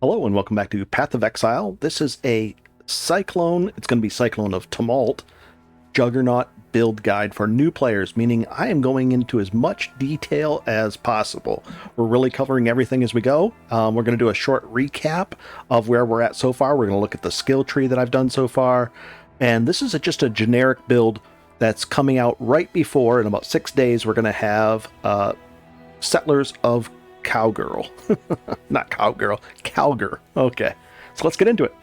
Hello and welcome back to Path of Exile. This is a Cyclone, it's going to be Cyclone of Tumult, Juggernaut build guide for new players, meaning I am going into as much detail as possible. We're really covering everything as we go. We're going to do a short recap of where we're at so far. We're going to look at the skill tree that I've done so far. And this is just a generic build that's coming out right before, in about 6 days, we're going to have Settlers of Cowgirl. Not Cowgirl, Kalguur. Okay, so let's get into it.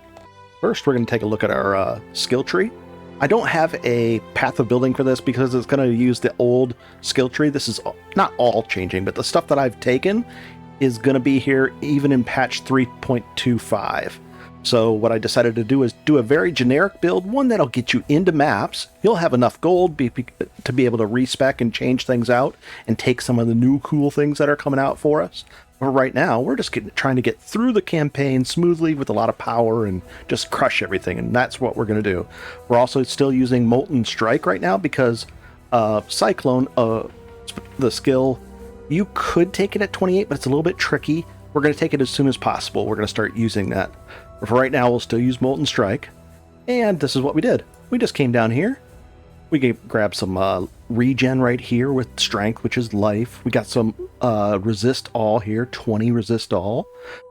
First, we're going to take a look at our skill tree. I don't have a path of building for this because it's going to use the old skill tree. This is not all changing, but the stuff that I've taken is going to be here even in patch 3.25. So what I decided to do is do a very generic build, one that'll get you into maps. You'll have enough gold to be able to respec and change things out and take some of the new cool things that are coming out for us. But right now, we're just trying to get through the campaign smoothly with a lot of power and just crush everything, and that's what we're going to do. We're also still using Molten Strike right now because Cyclone, the skill, you could take it at 28, but it's a little bit tricky. We're going to take it as soon as possible. We're going to start using that. But for right now, we'll still use Molten Strike. And this is what we did. We just came down here. We grabbed some regen right here with Strength, which is life. We got some Resist All here, 20 Resist All.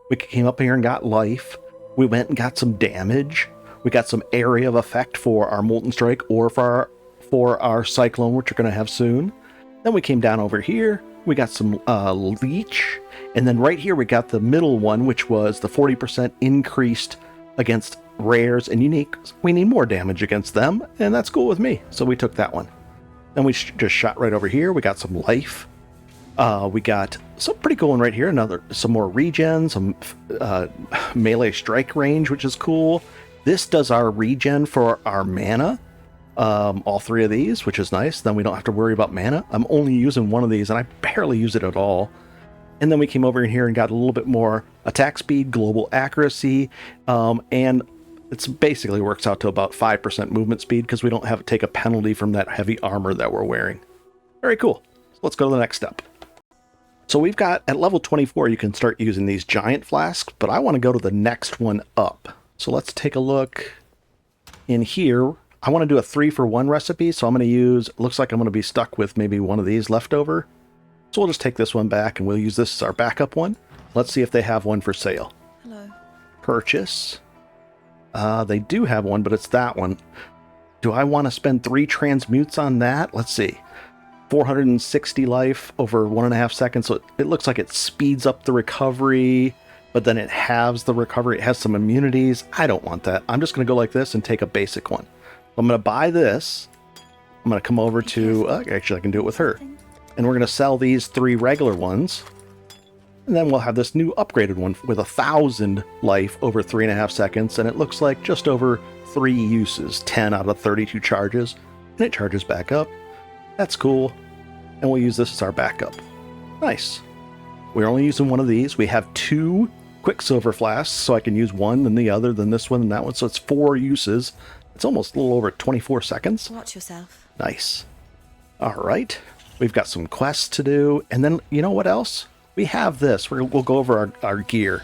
We came up here and got life. We went and got some damage. We got some area of effect for our Molten Strike or for our Cyclone, which we're going to have soon. Then we came down over here. We got some Leech. And then right here we got the middle one, which was the 40% increased against rares and uniques. We need more damage against them, and that's cool with me. So we took that one. Then we just shot right over here. We got some life. We got some pretty cool one right here. Some more regen, some melee strike range, which is cool. This does our regen for our mana. All three of these, which is nice. Then we don't have to worry about mana. I'm only using one of these, and I barely use it at all. And then we came over in here and got a little bit more attack speed, global accuracy, and it's basically works out to about 5% movement speed because we don't have to take a penalty from that heavy armor that we're wearing. Very cool. So let's go to the next step. So we've got, at level 24, you can start using these giant flasks, but I want to go to the next one up. So let's take a look in here. I want to do a 3-for-1 recipe, so I'm going to use, looks like I'm going to be stuck with maybe one of these left over. So we'll just take this one back and we'll use this as our backup one. Let's see if they have one for sale. Hello. Purchase. They do have one, but it's that one. Do I want to spend 3 transmutes on that? Let's see. 460 life over 1.5 seconds. So it looks like it speeds up the recovery, but then it halves the recovery. It has some immunities. I don't want that. I'm just going to go like this and take a basic one. I'm going to buy this. I'm going to come over to, actually I can do it with her. And we're going to sell these 3 regular ones. And then we'll have this new upgraded one with 1,000 life over 3.5 seconds. And it looks like just over 3 uses, 10 out of 32 charges. And it charges back up. That's cool. And we'll use this as our backup. Nice. We're only using one of these. We have 2 Quicksilver flasks, so I can use one, then the other, then this one, and that one. So it's 4 uses. It's almost a little over 24 seconds. Watch yourself. Nice. All right. We've got some quests to do. And then, you know what else? We have this. We'll go over our gear.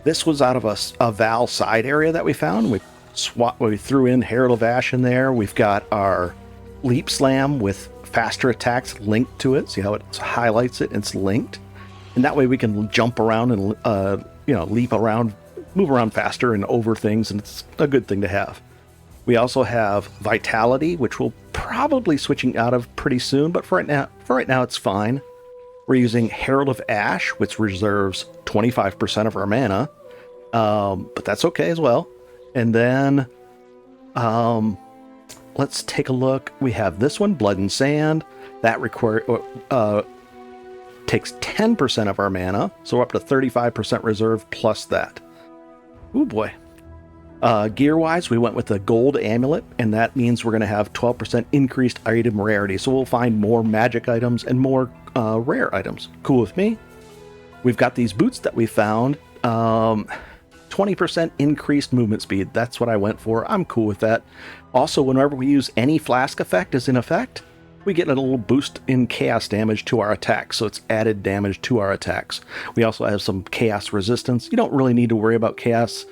This was out of a Val side area that we found. We threw in Herald of Ash in there. We've got our Leap Slam with faster attacks linked to it. See how it highlights it? It's linked. And that way we can jump around and, leap around, move around faster and over things. And it's a good thing to have. We also have Vitality, which we'll probably switching out of pretty soon, but for right now it's fine. We're using Herald of Ash, which reserves 25% of our mana, but that's okay as well. And then let's take a look. We have this one, Blood and Sand. That takes 10% of our mana, so we're up to 35% reserve plus that. Ooh boy. Gear-wise, we went with the gold amulet, and that means we're going to have 12% increased item rarity. So we'll find more magic items and more rare items. Cool with me. We've got these boots that we found. 20% increased movement speed. That's what I went for. I'm cool with that. Also, whenever we use any flask effect is in effect, we get a little boost in chaos damage to our attacks, so it's added damage to our attacks. We also have some chaos resistance. You don't really need to worry about chaos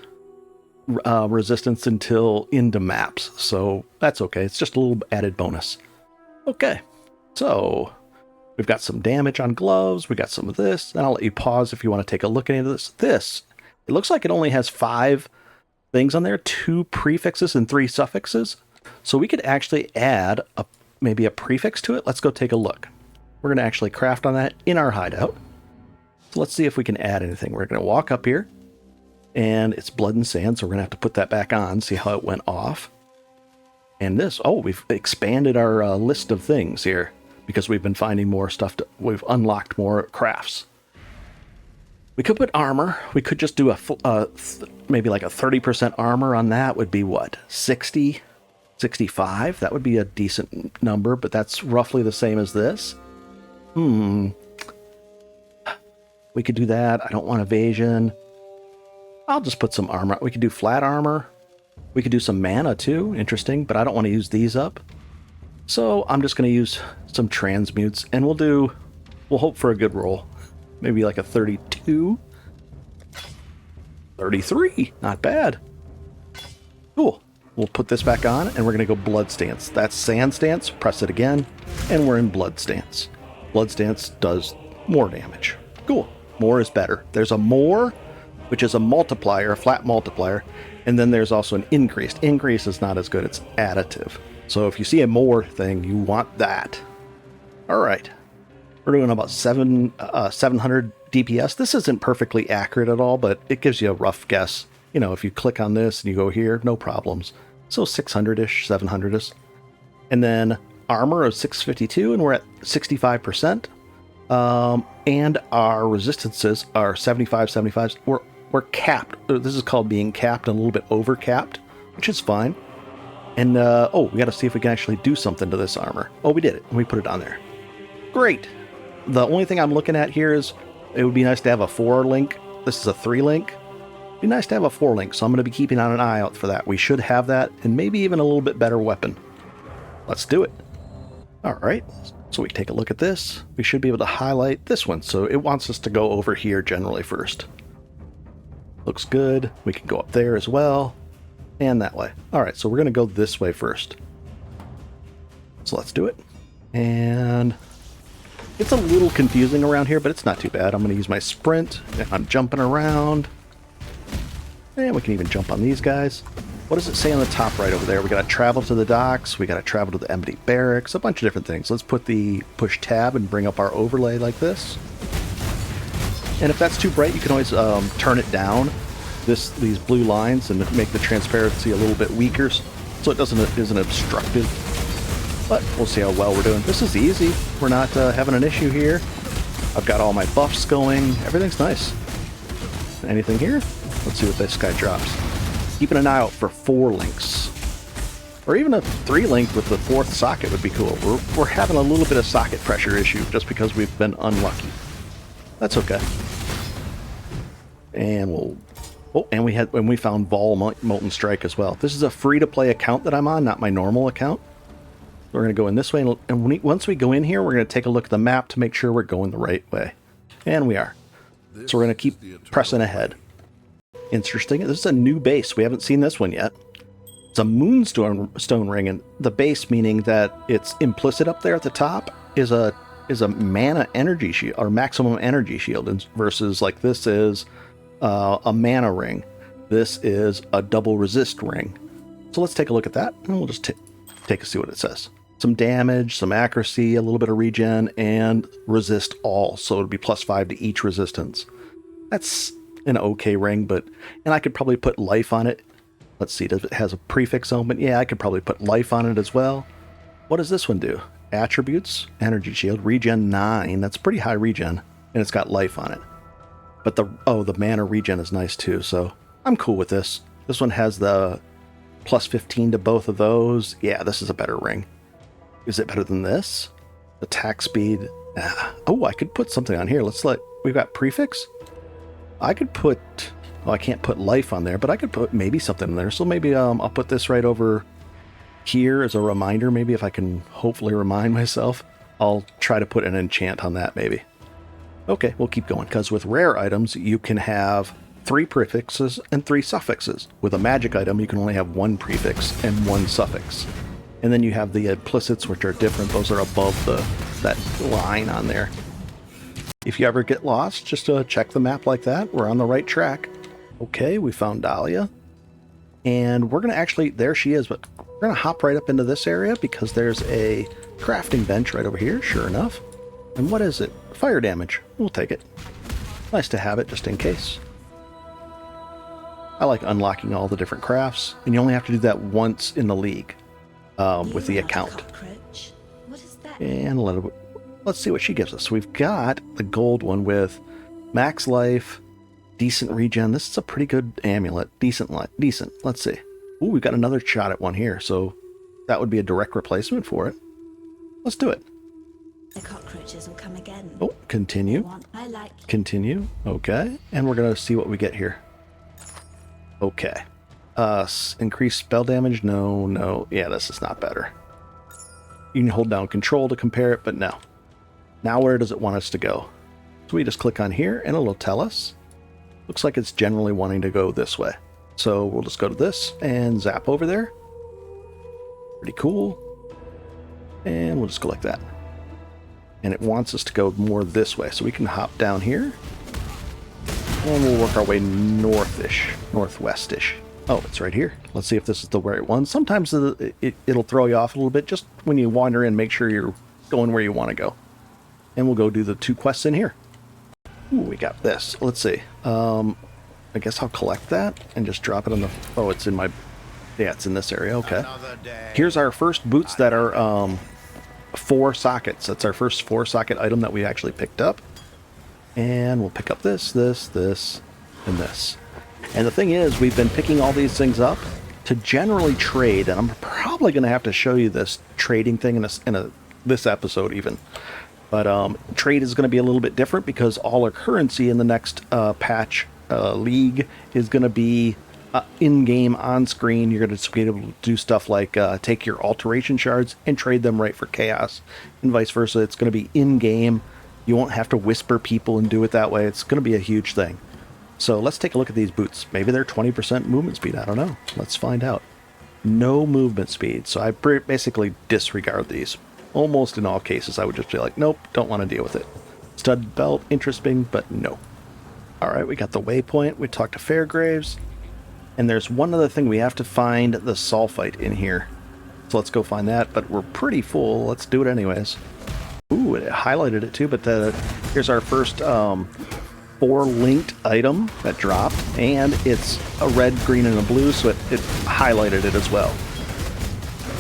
resistance until into maps, so that's okay. It's just a little added bonus. Okay, so we've got some damage on gloves. We got some of this, and I'll let you pause if you want to take a look into this. It looks like it only has 5 things on there, 2 prefixes and 3 suffixes. So we could actually add maybe a prefix to it. Let's go take a look. We're going to actually craft on that in our hideout. So let's see if we can add anything. We're going to walk up here, and it's blood and sand, so we're going to have to put that back on, see how it went off. And this, we've expanded our list of things here because we've been finding more stuff. We've unlocked more crafts. We could put armor. We could just do maybe like a 30% armor on that would be what? 60? 65? That would be a decent number, but that's roughly the same as this. We could do that. I don't want evasion. I'll just put some armor. We could do flat armor. We could do some mana too. Interesting, but I don't want to use these up. So I'm just going to use some transmutes, and we'll hope for a good roll. Maybe like a 32. 33. Not bad. Cool. We'll put this back on, and we're going to go blood stance. That's sand stance. Press it again, and we're in blood stance. Blood stance does more damage. Cool. More is better. There's a more, which is a multiplier, a flat multiplier, and then there's also an increase. Increase is not as good. It's additive. So if you see a more thing, you want that. All right. We're doing about 700 DPS. This isn't perfectly accurate at all, but it gives you a rough guess. You know, if you click on this and you go here, no problems. So 600-ish, 700-ish. And then armor of 652, and we're at 65%. And our resistances are 75. We're capped. This is called being capped and a little bit over capped, which is fine. And, we got to see if we can actually do something to this armor. Oh, we did it. We put it on there. Great. The only thing I'm looking at here is it would be nice to have a 4 link. This is a 3 link. Be nice to have a 4 link, so I'm going to be keeping on an eye out for that. We should have that, and maybe even a little bit better weapon. Let's do it. All right, so we take a look at this. We should be able to highlight this one, so it wants us to go over here generally first. Looks good. We can go up there as well, and that way. All right, so we're going to go this way first. So let's do it. And it's a little confusing around here, but it's not too bad. I'm going to use my sprint, and I'm jumping around. And we can even jump on these guys. What does it say on the top right over there? We got to travel to the docks. We got to travel to the empty barracks. A bunch of different things. Let's push tab and bring up our overlay like this. And if that's too bright, you can always turn it down. These blue lines and make the transparency a little bit weaker, so it isn't obstructive. But we'll see how well we're doing. This is easy. We're not having an issue here. I've got all my buffs going. Everything's nice. Anything here? Let's see what this guy drops. Keeping an eye out for 4 links. Or even a 3 link with the 4th socket would be cool. We're having a little bit of socket pressure issue just because we've been unlucky. That's okay. And we found Vol Molten Strike as well. This is a free-to-play account that I'm on, not my normal account. We're going to go in this way, and once we go in here, we're going to take a look at the map to make sure we're going the right way. And we are. So we're going to keep pressing ahead. Interesting. This is a new base. We haven't seen this one yet. It's a moonstone ring, and the base, meaning that it's implicit up there at the top, is a mana energy shield, or maximum energy shield, versus like this is a mana ring. This is a double resist ring. So let's take a look at that, and we'll just take a see what it says. Some damage, some accuracy, a little bit of regen, and resist all. So it'll be +5 to each resistance. That's an okay ring, and I could probably put life on it. Let's see, does it has a prefix on it? Yeah, I could probably put life on it as well. What does this one do? Attributes, energy shield, regen 9. That's pretty high regen, and it's got life on it. But the mana regen is nice too, so I'm cool with this. This one has the +15 to both of those. Yeah, this is a better ring. Is it better than this? Attack speed. I could put something on here. We've got prefix. I could put, I can't put life on there, but I could put maybe something in there. So maybe I'll put this right over Here is a reminder, maybe if I can hopefully remind myself, I'll try to put an enchant on that maybe. Okay, we'll keep going, because with rare items, you can have 3 prefixes and 3 suffixes. With a magic item, you can only have 1 prefix and 1 suffix. And then you have the implicits, which are different. Those are above that line on there. If you ever get lost, just check the map like that. We're on the right track. Okay, we found Dahlia. And we're going to actually, there she is, but we're going to hop right up into this area because there's a crafting bench right over here, sure enough. And what is it? Fire damage. We'll take it. Nice to have it just in case. I like unlocking all the different crafts, and you only have to do that once in the league with the account. What is that? And let's see what she gives us. We've got the gold one with max life, decent regen. This is a pretty good amulet. Decent. Let's see. Ooh, we've got another shot at one here, so that would be a direct replacement for it. Let's do it. The cockroaches will come again. Oh, continue. I like you. Continue. Okay. And we're going to see what we get here. Okay. Increase spell damage? No. Yeah, this is not better. You can hold down control to compare it, but no. Now where does it want us to go? So we just click on here and it'll tell us. Looks like it's generally wanting to go this way. So we'll just go to this and zap over there. Pretty cool. And we'll just go like that. And it wants us to go more this way. So we can hop down here. And we'll work our way northish, northwestish. Oh, it's right here. Let's see if this is the right one. Sometimes it'll throw you off a little bit. Just when you wander in, make sure you're going where you want to go. And we'll go do the 2 quests in here. Ooh, we got this. Let's see. I guess I'll collect that and just drop it on the... Oh, it's in my... Yeah, it's in this area. Okay. Here's our first boots that are 4 sockets. That's our first 4-socket item that we actually picked up. And we'll pick up this, and this. And the thing is, we've been picking all these things up to generally trade, and I'm probably going to have to show you this trading thing in this episode even. But trade is going to be a little bit different because all our currency in the next patch league is going to be in-game, on-screen. You're going to be able to do stuff like take your alteration shards and trade them right for chaos, and vice versa. It's going to be in-game. You won't have to whisper people and do it that way. It's going to be a huge thing. So let's take a look at these boots. Maybe they're 20% movement speed. I don't know. Let's find out. No movement speed. So I basically disregard these. Almost in all cases, I would just be like, nope, don't want to deal with it. Stud belt, interesting, but no. All right, we got the waypoint. We talked to Fairgraves. And there's one other thing. We have to find the sulfite in here. So let's go find that. But we're pretty full. Let's do it anyways. Ooh, it highlighted it too, but here's our first 4 linked item that dropped, and it's a red, green, and a blue, so it highlighted it as well.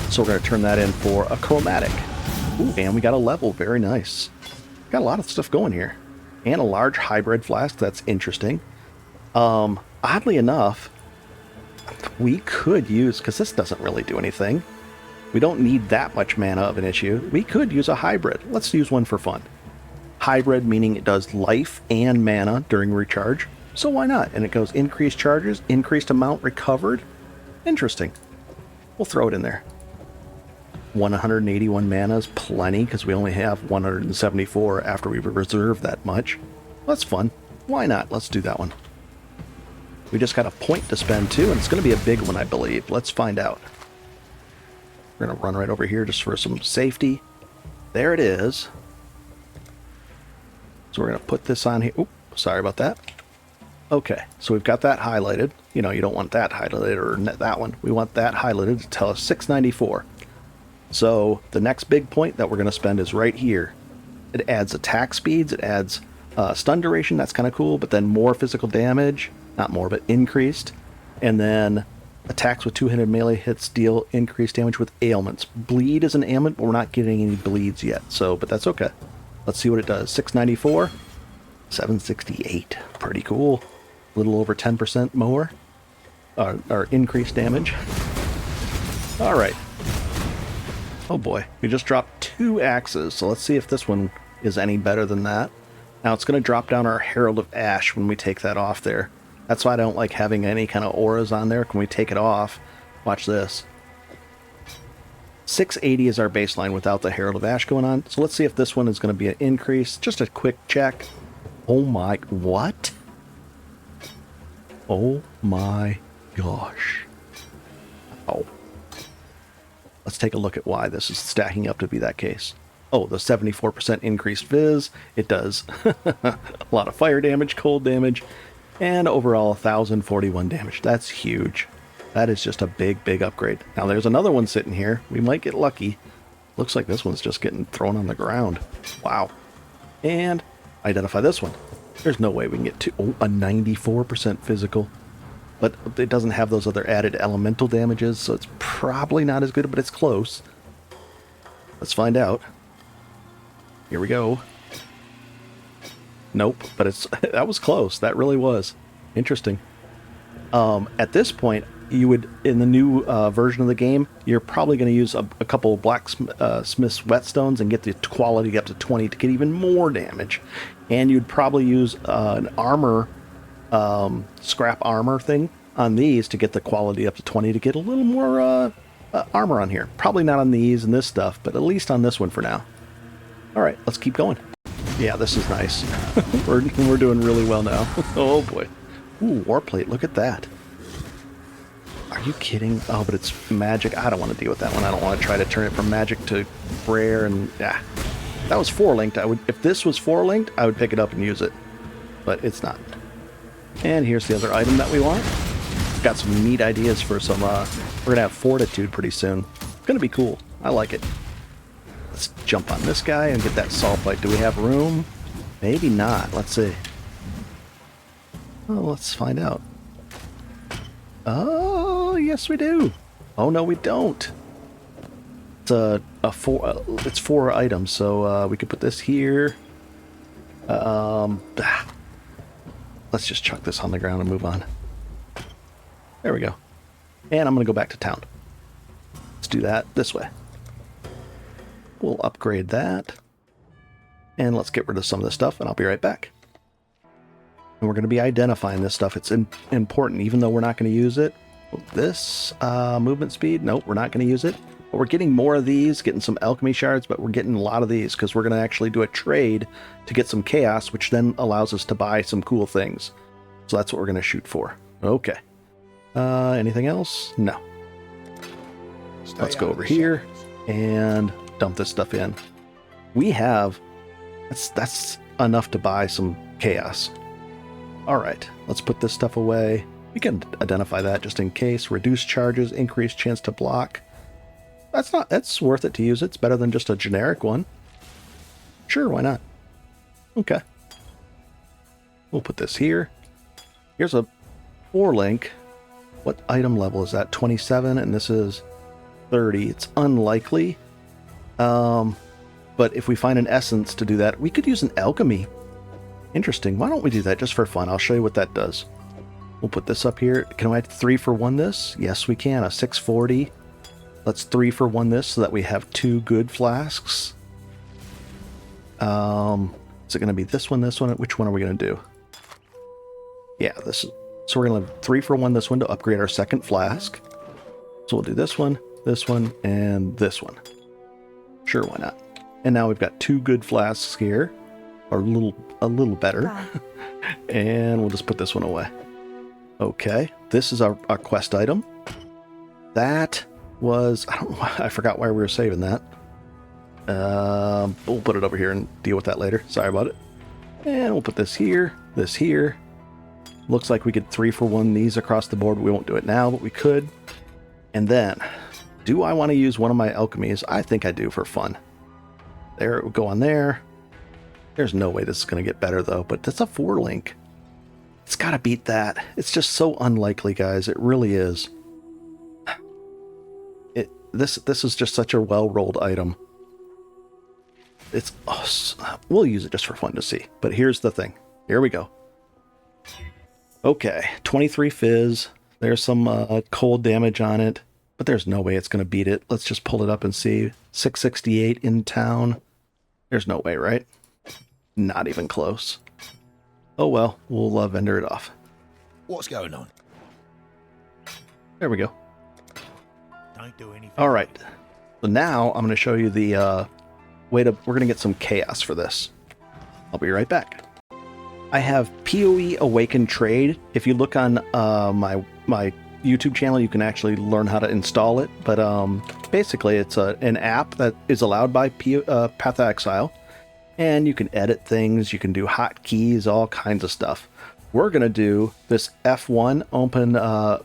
So we're going to turn that in for a chromatic. Ooh, and we got a level, very nice. Got a lot of stuff going here. And a large hybrid flask, that's interesting. Oddly enough, we could use, because this doesn't really do anything. We don't need that much mana of an issue. We could use a hybrid. Let's use one for fun. Hybrid meaning it does life and mana during recharge. So why not? And it goes increased charges, increased amount recovered. Interesting. We'll throw it in there. 181 mana is plenty because we only have 174 after we've reserved that much. That's fun. Why not? Let's do that one. We just got a point to spend too, and it's going to be a big one, I believe. Let's find out. We're going to run right over here just for some safety. There it is. So we're going to put this on here. Oop, sorry about that. Okay, so we've got that highlighted. You know, you don't want that highlighted or that one. We want that highlighted to tell us 694. So the next big point that we're going to spend is right here. It adds attack speeds. It adds stun duration. That's kind of cool. But then more physical damage. Not more, but increased. And then attacks with 2-handed melee hits deal increased damage with ailments. Bleed is an ailment, but we're not getting any bleeds yet. So, but that's okay. Let's see what it does. 694, 768. Pretty cool. A little over 10% more. Or increased damage. All right. Oh boy, we just dropped 2 axes. So let's see if this one is any better than that. Now it's going to drop down our Herald of Ash when we take that off there. That's why I don't like having any kind of auras on there. Can we take it off? Watch this. 680 is our baseline without the Herald of Ash going on. So let's see if this one is going to be an increase. Just a quick check. Oh my, what? Oh my gosh. Oh. Let's take a look at why this is stacking up to be that case. Oh, the 74% increased Viz. It does a lot of fire damage, cold damage, and overall 1,041 damage. That's huge. That is just a big, big upgrade. Now there's another one sitting here. We might get lucky. Looks like this one's just getting thrown on the ground. Wow. And identify this one. There's no way we can get to a 94% physical. But it doesn't have those other added elemental damages, so it's probably not as good, but it's close. Let's find out. Here we go. Nope, but it's that was close. That really was. Interesting. At this point, you would, in the new version of the game, you're probably going to use a couple of blacksmith's whetstones and get the quality up to 20 to get even more damage. And you'd probably use an armor, scrap armor thing on these to get the quality up to 20 to get a little more armor on here. Probably not on these and this stuff, but at least on this one for now. All right, let's keep going. Yeah, this is nice. we're doing really well now. Oh boy. Ooh, warplate, look at that. Are you kidding? Oh, but it's magic. I don't want to deal with that one. I don't want to try to turn it from magic to rare and yeah. That was 4-linked. If this was 4-linked, I would pick it up and use it. But it's not. And here's the other item that we want. Got some neat ideas for some we're gonna have fortitude pretty soon. It's gonna be cool. I like it. Let's jump on this guy and get that sulfite. Do we have room? Maybe not. Let's see. Oh, let's find out. Oh, yes we do. Oh no, we don't. It's it's 4 items, so we could put this here. Let's just chuck this on the ground and move on. There we go. And I'm gonna go back to town. Let's do that this way. We'll upgrade that. And let's get rid of some of this stuff, and I'll be right back. And we're going to be identifying this stuff. It's important, even though we're not going to use it. This movement speed, nope, we're not going to use it. But we're getting more of these, getting some alchemy shards, but we're getting a lot of these because we're going to actually do a trade to get some chaos, which then allows us to buy some cool things. So that's what we're going to shoot for. Okay. Anything else? No. Let's go over here and dump this stuff in. We have... That's enough to buy some chaos. Alright, let's put this stuff away. We can identify that just in case. Reduce charges, increase chance to block. That's worth it to use. It's better than just a generic one. Sure, why not? Okay. We'll put this here. Here's a 4-link. What item level is that? 27, and this is 30. It's unlikely. But if we find an essence to do that, we could use an alchemy. Interesting. Why don't we do that just for fun? I'll show you what that does. We'll put this up here. Can I 3-for-1 this? Yes, we can. A 640. Let's 3-for-1 this so that we have 2 good flasks. Is it going to be this one, this one? Which one are we going to do? Yeah, this is... So we're going to 3-for-1 this one to upgrade our second flask. So we'll do this one, and this one. Sure, why not? And now we've got 2 good flasks here. Or a little better. And we'll just put this one away. Okay, this is our quest item. That was... I forgot why we were saving that. We'll put it over here and deal with that later. Sorry about it. And we'll put this here, this here. Looks like we could 3-for-1 these across the board. We won't do it now, but we could. And then, do I want to use one of my alchemies? I think I do for fun. There, it will go on there. There's no way this is going to get better, though, but that's a 4-link. It's got to beat that. It's just so unlikely, guys. It really is. This is just such a well-rolled item. It's... Oh, we'll use it just for fun to see. But here's the thing. Here we go. Okay, 23 fizz. There's some cold damage on it, but there's no way it's going to beat it. Let's just pull it up and see. 668 in town. There's no way, right? Not even close. Oh well, we'll vendor it off. What's going on? There we go. Don't do anything. All right. So now I'm going to show you the way to, we're going to get some chaos for this. I'll be right back. I have PoE Awaken Trade. If you look on my YouTube channel, you can actually learn how to install it. But basically, it's an app that is allowed by Path of Exile. And you can edit things, you can do hotkeys, all kinds of stuff. We're going to do this F1 open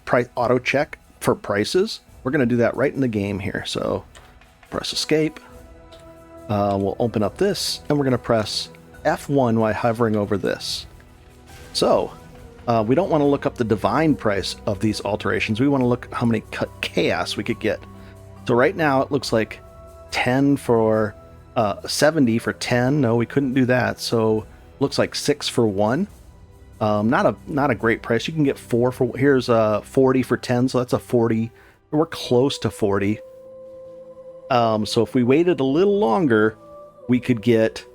price auto check for prices. We're going to do that right in the game here. So press escape. We'll open up this, and we're going to press F1 while hovering over this. So we don't want to look up the divine price of these alterations. We want to look how many chaos we could get. So right now it looks like 10 for 70 for 10. No, we couldn't do that. So looks like 6 for 1. Not a great price. You can get 4 for, here's 40 for 10. So that's a 40. We're close to 40. So if we waited a little longer, we could get,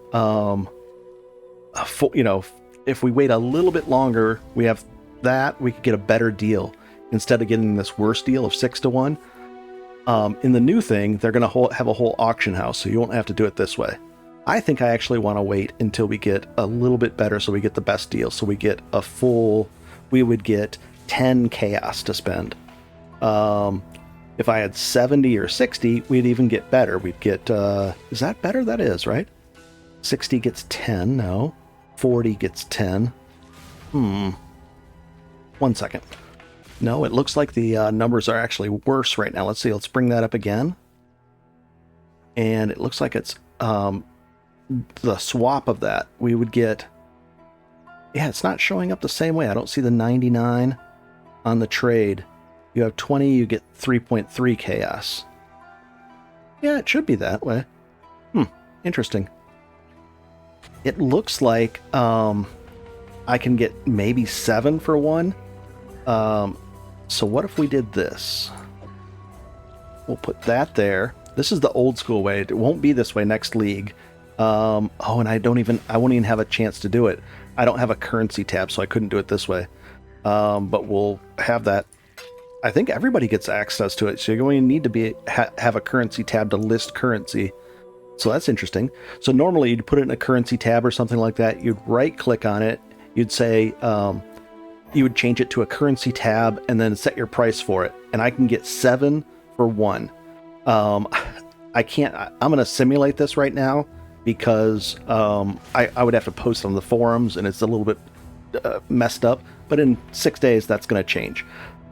if we wait a little bit longer, we have that, we could get a better deal instead of getting this worse deal of 6 to 1. In the new thing, they're going to have a whole auction house, so you won't have to do it this way. I think I actually want to wait until we get a little bit better so we get the best deal. So we get a full, we would get 10 chaos to spend. If I had 70 or 60, we'd even get better. We'd get, is that better? That is, right? 60 gets 10, no. 40 gets 10. 1 second. No, it looks like the numbers are actually worse right now. Let's see, let's bring that up again. And it looks like it's the swap of that. We would get, yeah, it's not showing up the same way. I don't see the 99 on the trade. You have 20, you get 3.3 chaos. Yeah, it should be that way. Interesting. It looks like I can get maybe 7 for 1. So what if we did this? We'll put that there. This is the old school way. It won't be this way next league. And I won't even have a chance to do it. I don't have a currency tab, so I couldn't do it this way. But we'll have that. I think everybody gets access to it, so you're going to need to have a currency tab to list currency. So that's interesting. So normally you'd put it in a currency tab or something like that. You'd right click on it. You'd say, you would change it to a currency tab and then set your price for it. And I can get 7 for 1. I can't, I'm going to simulate this right now because I would have to post on the forums and it's a little bit messed up. But in 6 days, that's going to change.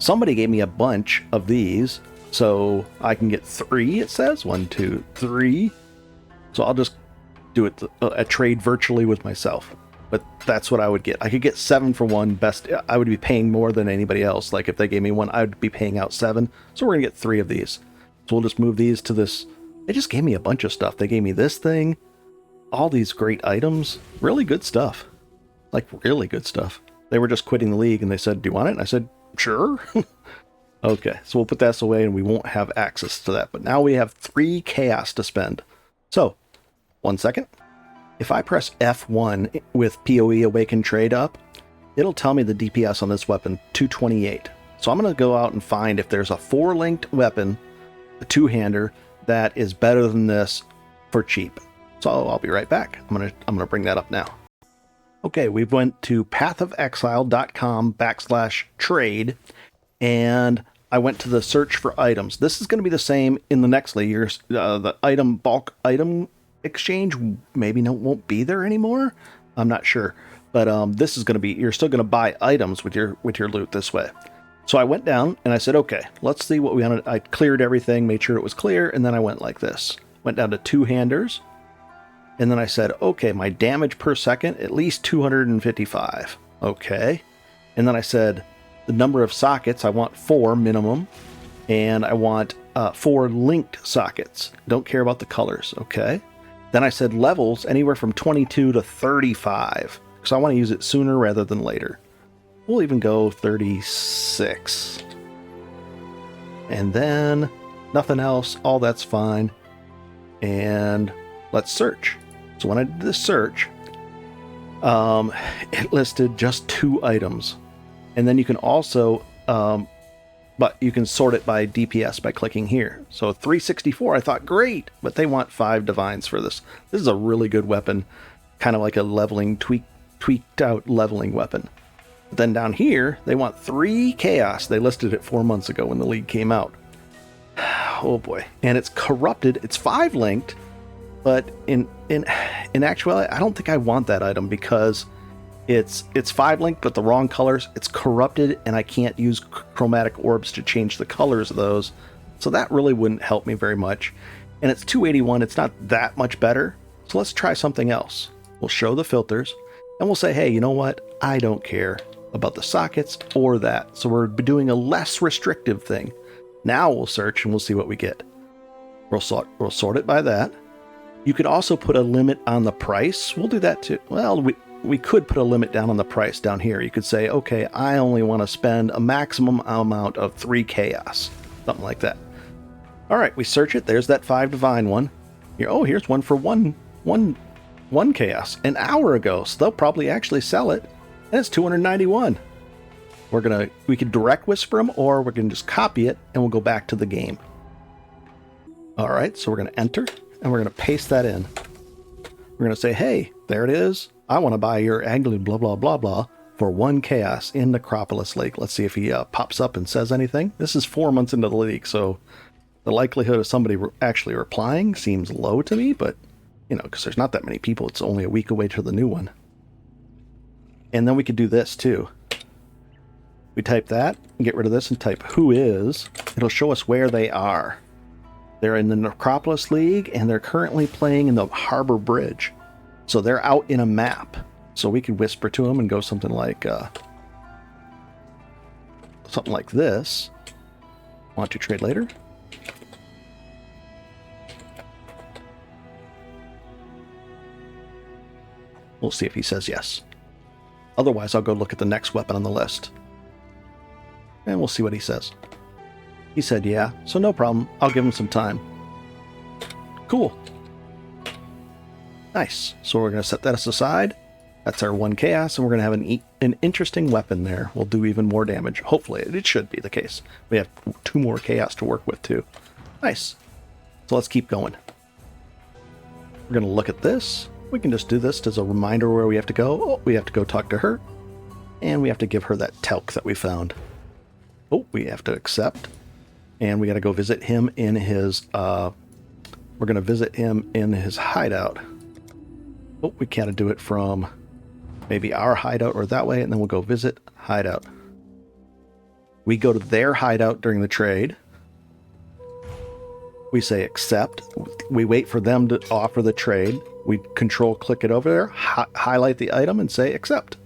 Somebody gave me a bunch of these, so I can get 3, it says. 1, 2, 3. So I'll just do it a trade virtually with myself. But that's what I would get. I could get 7 for 1 best. I would be paying more than anybody else. Like if they gave me 1, I would be paying out 7. So we're going to get 3 of these. So we'll just move these to this. They just gave me a bunch of stuff. They gave me this thing, all these great items, really good stuff. Like really good stuff. They were just quitting the league and they said, do you want it? And I said, sure. Okay, so we'll put this away and we won't have access to that. But now we have 3 chaos to spend. So, 1 second. If I press F1 with PoE Awaken Trade up, it'll tell me the DPS on this weapon, 228. So I'm going to go out and find if there's a 4-linked weapon, a 2-hander, that is better than this for cheap. So I'll be right back. I'm gonna bring that up now. Okay, we went to pathofexile.com/trade, and I went to the search for items. This is going to be the same in the next league. The bulk item exchange won't be there anymore. I'm not sure, but this is going to be, you're still going to buy items with your loot this way. So I went down and I said, okay, let's see what we wanted. I cleared everything, made sure it was clear, and then I went like this. Went down to 2-handers, and then I said, okay, my damage per second, at least 255. Okay. And then I said, the number of sockets, I want 4 minimum, and I want 4 linked sockets. Don't care about the colors. Okay. Then I said levels anywhere from 22 to 35, because I want to use it sooner rather than later. We'll even go 36. And then nothing else. All that's fine. And let's search. So when I did this search, it listed just 2 items. And then you can also But you can sort it by DPS by clicking here. So 364, I thought, great, but they want 5 divines for this. This is a really good weapon, kind of like a leveling, tweaked out leveling weapon. But then down here, they want 3 chaos. They listed it 4 months ago when the League came out. Oh boy. And it's corrupted. It's 5 linked, but in actuality, I don't think I want that item because it's 5 linked, but the wrong colors. It's corrupted, and I can't use chromatic orbs to change the colors of those. So that really wouldn't help me very much. And it's 281. It's not that much better. So let's try something else. We'll show the filters, and we'll say, hey, you know what? I don't care about the sockets or that. So we're doing a less restrictive thing. Now we'll search, and we'll see what we get. We'll sort it by that. You could also put a limit on the price. We'll do that too. Well, we could put a limit down on the price down here. You could say, okay, I only want to spend a maximum amount of 3 chaos. Something like that. All right, we search it. There's that 5 divine one. Here, oh, here's one for one chaos an hour ago. So they'll probably actually sell it. And it's 291. We could direct whisper them, or we can just copy it and we'll go back to the game. All right, so we're going to enter and we're going to paste that in. We're going to say, hey, there it is. I want to buy your Aglu blah, blah, blah, blah for 1 chaos in Necropolis Lake. Let's see if he pops up and says anything. This is 4 months into the league, so the likelihood of somebody actually replying seems low to me, but, you know, because there's not that many people. It's only a week away to the new one. And then we could do this, too. We type that, and get rid of this, and type who is. It'll show us where they are. They're in the Necropolis League, and they're currently playing in the Harbor Bridge. So they're out in a map. So we could whisper to them and go something like this. Want to trade later? We'll see if he says yes. Otherwise, I'll go look at the next weapon on the list. And we'll see what he says. He said yeah, so no problem. I'll give him some time. Cool. Nice. So we're going to set that aside. That's our 1 chaos, and we're going to have an interesting weapon there. We'll do even more damage. Hopefully, it should be the case. We have 2 more chaos to work with, too. Nice. So let's keep going. We're going to look at this. We can just do this as a reminder where we have to go. Oh, we have to go talk to her. And we have to give her that talc that we found. Oh, we have to accept. And we got to go visit him in his... we're going to visit him in his hideout. Oh, we can't do it from maybe our hideout or that way, and then we'll go visit hideout. We go to their hideout during the trade. We say accept. We wait for them to offer the trade. We control click it over there, highlight the item, and say accept.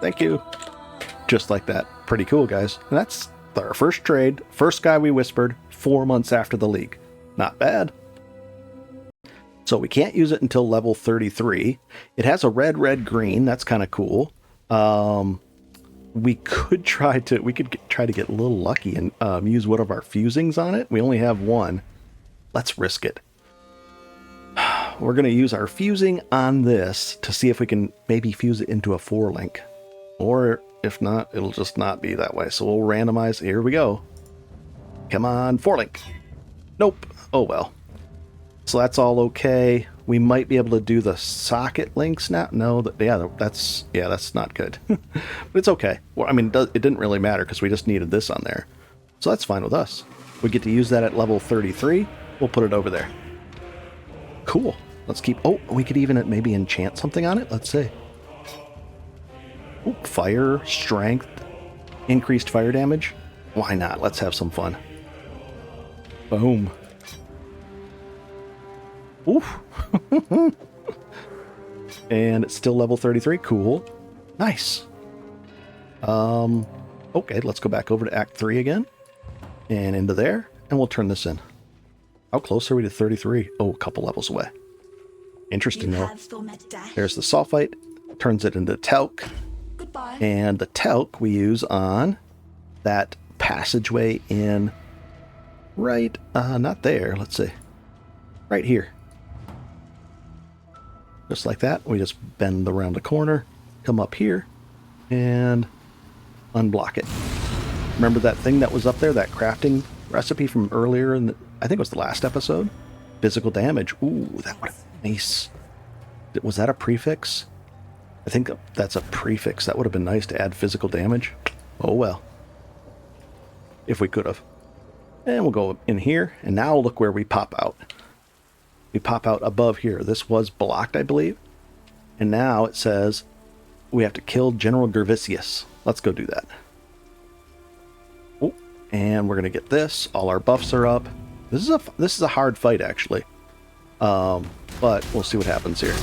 Thank you. Just like that. Pretty cool, guys. And that's our first trade. First guy we whispered 4 months after the league. Not bad. So we can't use it until level 33. It has a red, red, green. That's kind of cool. We could try to get a little lucky and use one of our fusings on it. We only have 1. Let's risk it. We're going to use our fusing on this to see if we can maybe fuse it into a 4-link. Or if not, it'll just not be that way. So we'll randomize. Here we go. Come on, 4-link. Nope. Oh well. So that's all okay. We might be able to do the socket links now. No, that's not good. But it's okay. Well, I mean, it didn't really matter because we just needed this on there. So that's fine with us. We get to use that at level 33. We'll put it over there. Cool. Let's keep... Oh, we could even maybe enchant something on it. Let's see. Ooh, fire, strength, increased fire damage. Why not? Let's have some fun. Boom. Oof. And it's still level 33. Cool. Nice. Okay, let's go back over to Act 3 again. And into there. And we'll turn this in. How close are we to 33? Oh, a couple levels away. Interesting though. There's the sulfite. Turns it into talc. Goodbye. And the talc we use on that passageway in... Right, not there. Let's see. Right here. Just like that. We just bend around the corner, come up here, and unblock it. Remember that thing that was up there, that crafting recipe from earlier in the, I think it was the last episode? Physical damage. Ooh, that would have been nice. Was that a prefix? I think that's a prefix. That would have been nice to add physical damage. Oh well. If we could have. And we'll go in here, and now look where we pop out. We pop out above here. This was blocked, I believe. And now it says we have to kill General Gervisius. Let's go do that. Oh, and we're gonna get this. All our buffs are up. This is a hard fight, actually. But we'll see what happens here.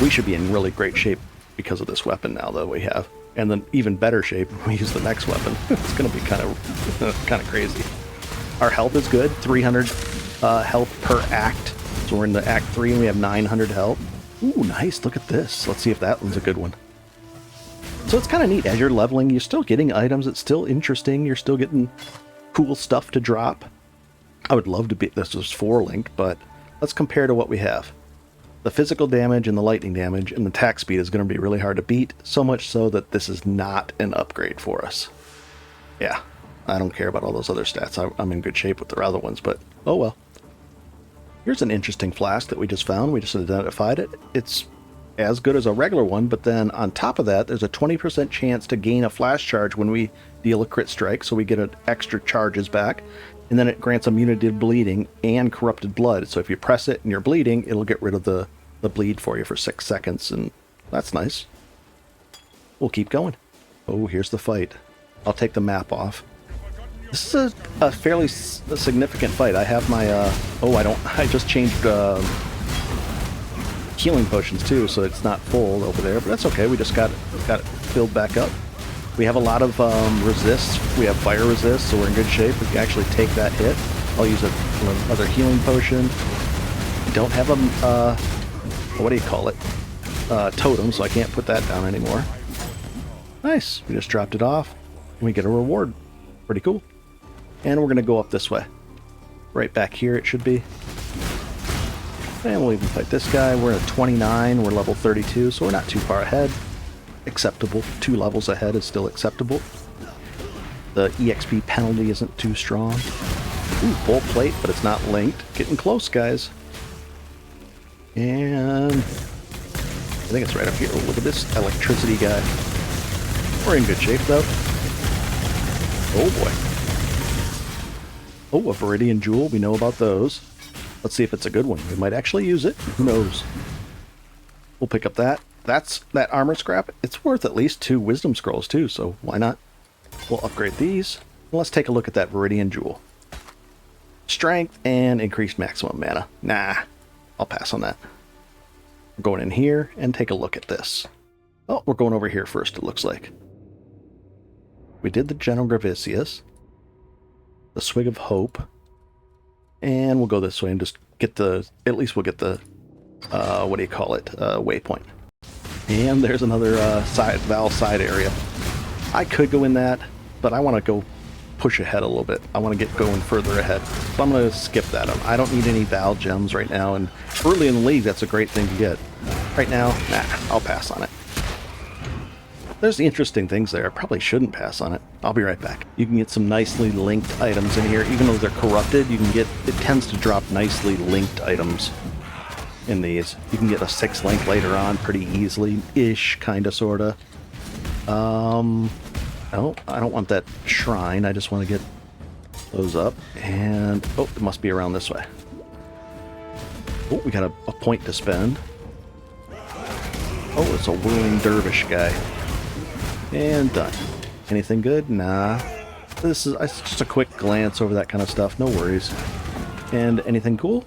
We should be in really great shape because of this weapon now that we have. And then even better shape when we use the next weapon. It's gonna be kind of crazy. Our health is good. 300 health per act. So we're in the Act 3 and we have 900 health. Ooh, nice. Look at this. Let's see if that one's a good one. So it's kind of neat. As you're leveling, you're still getting items. It's still interesting. You're still getting cool stuff to drop. I would love to be... This was 4-linked, but let's compare to what we have. The physical damage and the lightning damage and the attack speed is going to be really hard to beat. So much so that this is not an upgrade for us. Yeah, I don't care about all those other stats. I'm in good shape with the other ones, but oh well. Here's an interesting flask that we just found. We just identified it. It's as good as a regular one, but then on top of that, there's a 20% chance to gain a flash charge when we deal a crit strike, so we get an extra charges back. And then it grants immunity to bleeding and corrupted blood. So if you press it and you're bleeding, it'll get rid of the bleed for you for 6 seconds, and that's nice. We'll keep going. Oh, here's the fight. I'll take the map off. This is a fairly significant fight. I have my, I just changed healing potions too, so it's not full over there, but that's okay. We just got it filled back up. We have a lot of resists. We have fire resist, so we're in good shape. We can actually take that hit. I'll use another healing potion. I don't have a, what do you call it? Totem, so I can't put that down anymore. Nice. We just dropped it off. And we get a reward. Pretty cool. And we're going to go up this way. Right back here it should be. And we'll even fight this guy. We're at 29. We're level 32, so we're not too far ahead. Acceptable. 2 levels ahead is still acceptable. The EXP penalty isn't too strong. Ooh, full plate, but it's not linked. Getting close, guys. And I think it's right up here. Oh, look at this electricity guy. We're in good shape, though. Oh, boy. Oh, a Viridian Jewel. We know about those. Let's see if it's a good one. We might actually use it. Who knows? We'll pick up that. That's that armor scrap. It's worth at least 2 wisdom scrolls, too, so why not? We'll upgrade these. Let's take a look at that Viridian Jewel. Strength and increased maximum mana. Nah, I'll pass on that. We're going in here and take a look at this. Oh, we're going over here first, it looks like. We did the General Gravisius. The Swig of Hope. And we'll go this way and just get the... At least we'll get the... what do you call it? Waypoint. And there's another Val side area. I could go in that, but I want to go push ahead a little bit. I want to get going further ahead. So I'm going to skip that. I don't need any Val gems right now, and early in the league, that's a great thing to get. Right now, nah, I'll pass on it. There's the interesting things there. I probably shouldn't pass on it. I'll be right back. You can get some nicely linked items in here. Even though they're corrupted, you can get... It tends to drop nicely linked items in these. You can get a 6 link later on pretty easily-ish, kind of, sort of. Oh, I don't want that shrine. I just want to get those up. And, oh, it must be around this way. Oh, we got a point to spend. Oh, it's a whirling dervish guy. And done. Anything good? Nah. This is just a quick glance over that kind of stuff. No worries. And anything cool?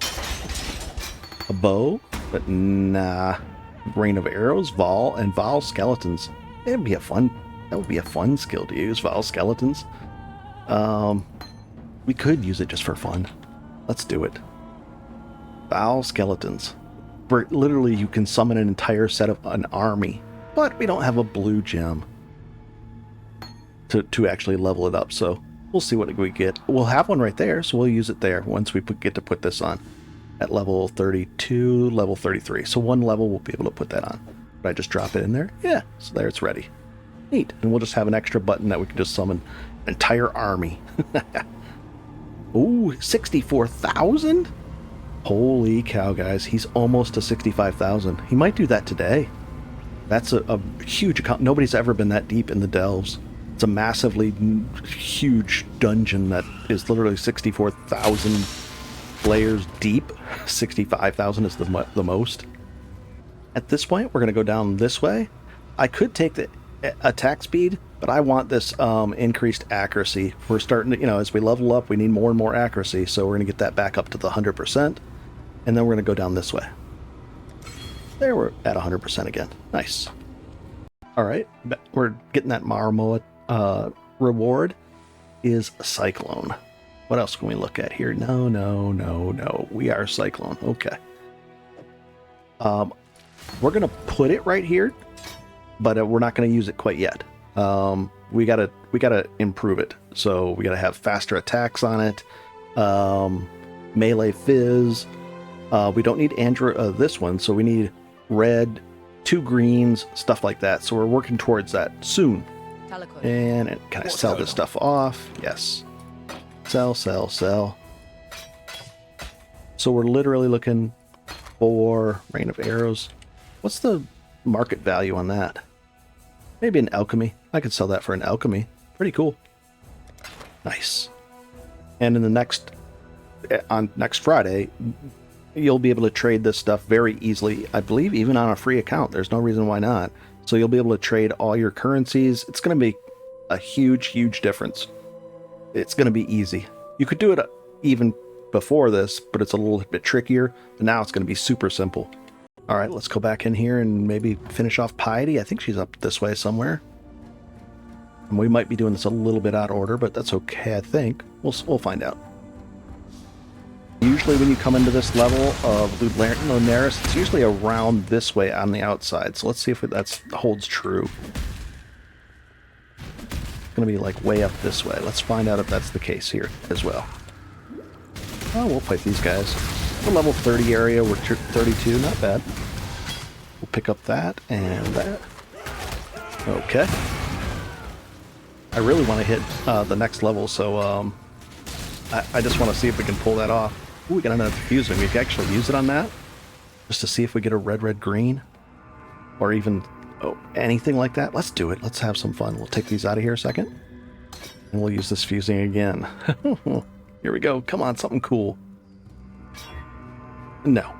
A bow? But nah. Rain of arrows, Vol, and Vol skeletons. It'd be a fun... That would be a fun skill to use, Vol skeletons. We could use it just for fun. Let's do it. Vol skeletons. Where literally you can summon an entire set of an army. But we don't have a blue gem to actually level it up, so we'll see what we get. We'll have one right there, so we'll use it there once we get to put this on. At level 32, level 33. So 1 level we'll be able to put that on. Did I just drop it in there? Yeah, so there it's ready. Neat. And we'll just have an extra button that we can just summon an entire army. Ooh, 64,000? Holy cow, guys. He's almost to 65,000. He might do that today. That's a huge account. Nobody's ever been that deep in the delves. It's a massively huge dungeon that is literally 64,000 layers deep. 65,000 is the most. At this point, we're going to go down this way. I could take the attack speed, but I want this increased accuracy. We're starting to, as we level up, we need more and more accuracy, so we're going to get that back up to the 100%, and then we're going to go down this way. There, we're at 100% again. Nice. All right, we're getting that Marmoa reward is Cyclone. What else can we look at here? No. We are Cyclone. Okay. We're going to put it right here, but we're not going to use it quite yet. We gotta improve it. So we gotta have faster attacks on it. Melee fizz. We don't need this one, so we need red, 2 greens, stuff like that. So we're working towards that soon. And can I sell this stuff off? Yes. Sell. So we're literally looking for Rain of Arrows. What's the market value on that? Maybe an alchemy. I could sell that for an alchemy. Pretty cool. Nice. And in the next Friday, you'll be able to trade this stuff very easily. I believe even on a free account. There's no reason why not. So you'll be able to trade all your currencies. It's going to be a huge difference. It's going to be easy. You could do it even before this, but it's a little bit trickier. But now it's going to be super simple. All right, let's go back in here and maybe finish off Piety. I think she's up this way somewhere. And we might be doing this a little bit out of order, but that's okay, I think. We'll find out. Usually when you come into this level of Lunaris, it's usually around this way on the outside. So let's see if that holds true. It's going to be like way up this way. Let's find out if that's the case here as well. Oh, we'll fight these guys. The level 30 area, we're 32, not bad. We'll pick up that and that. Okay. I really want to hit the next level, so I just want to see if we can pull that off. Ooh, we got another fusion. We can actually use it on that, just to see if we get a red, green, or even anything like that. Let's do it. Let's have some fun. We'll take these out of here a second, and we'll use this fusing again. Here we go. Come on, something cool. No.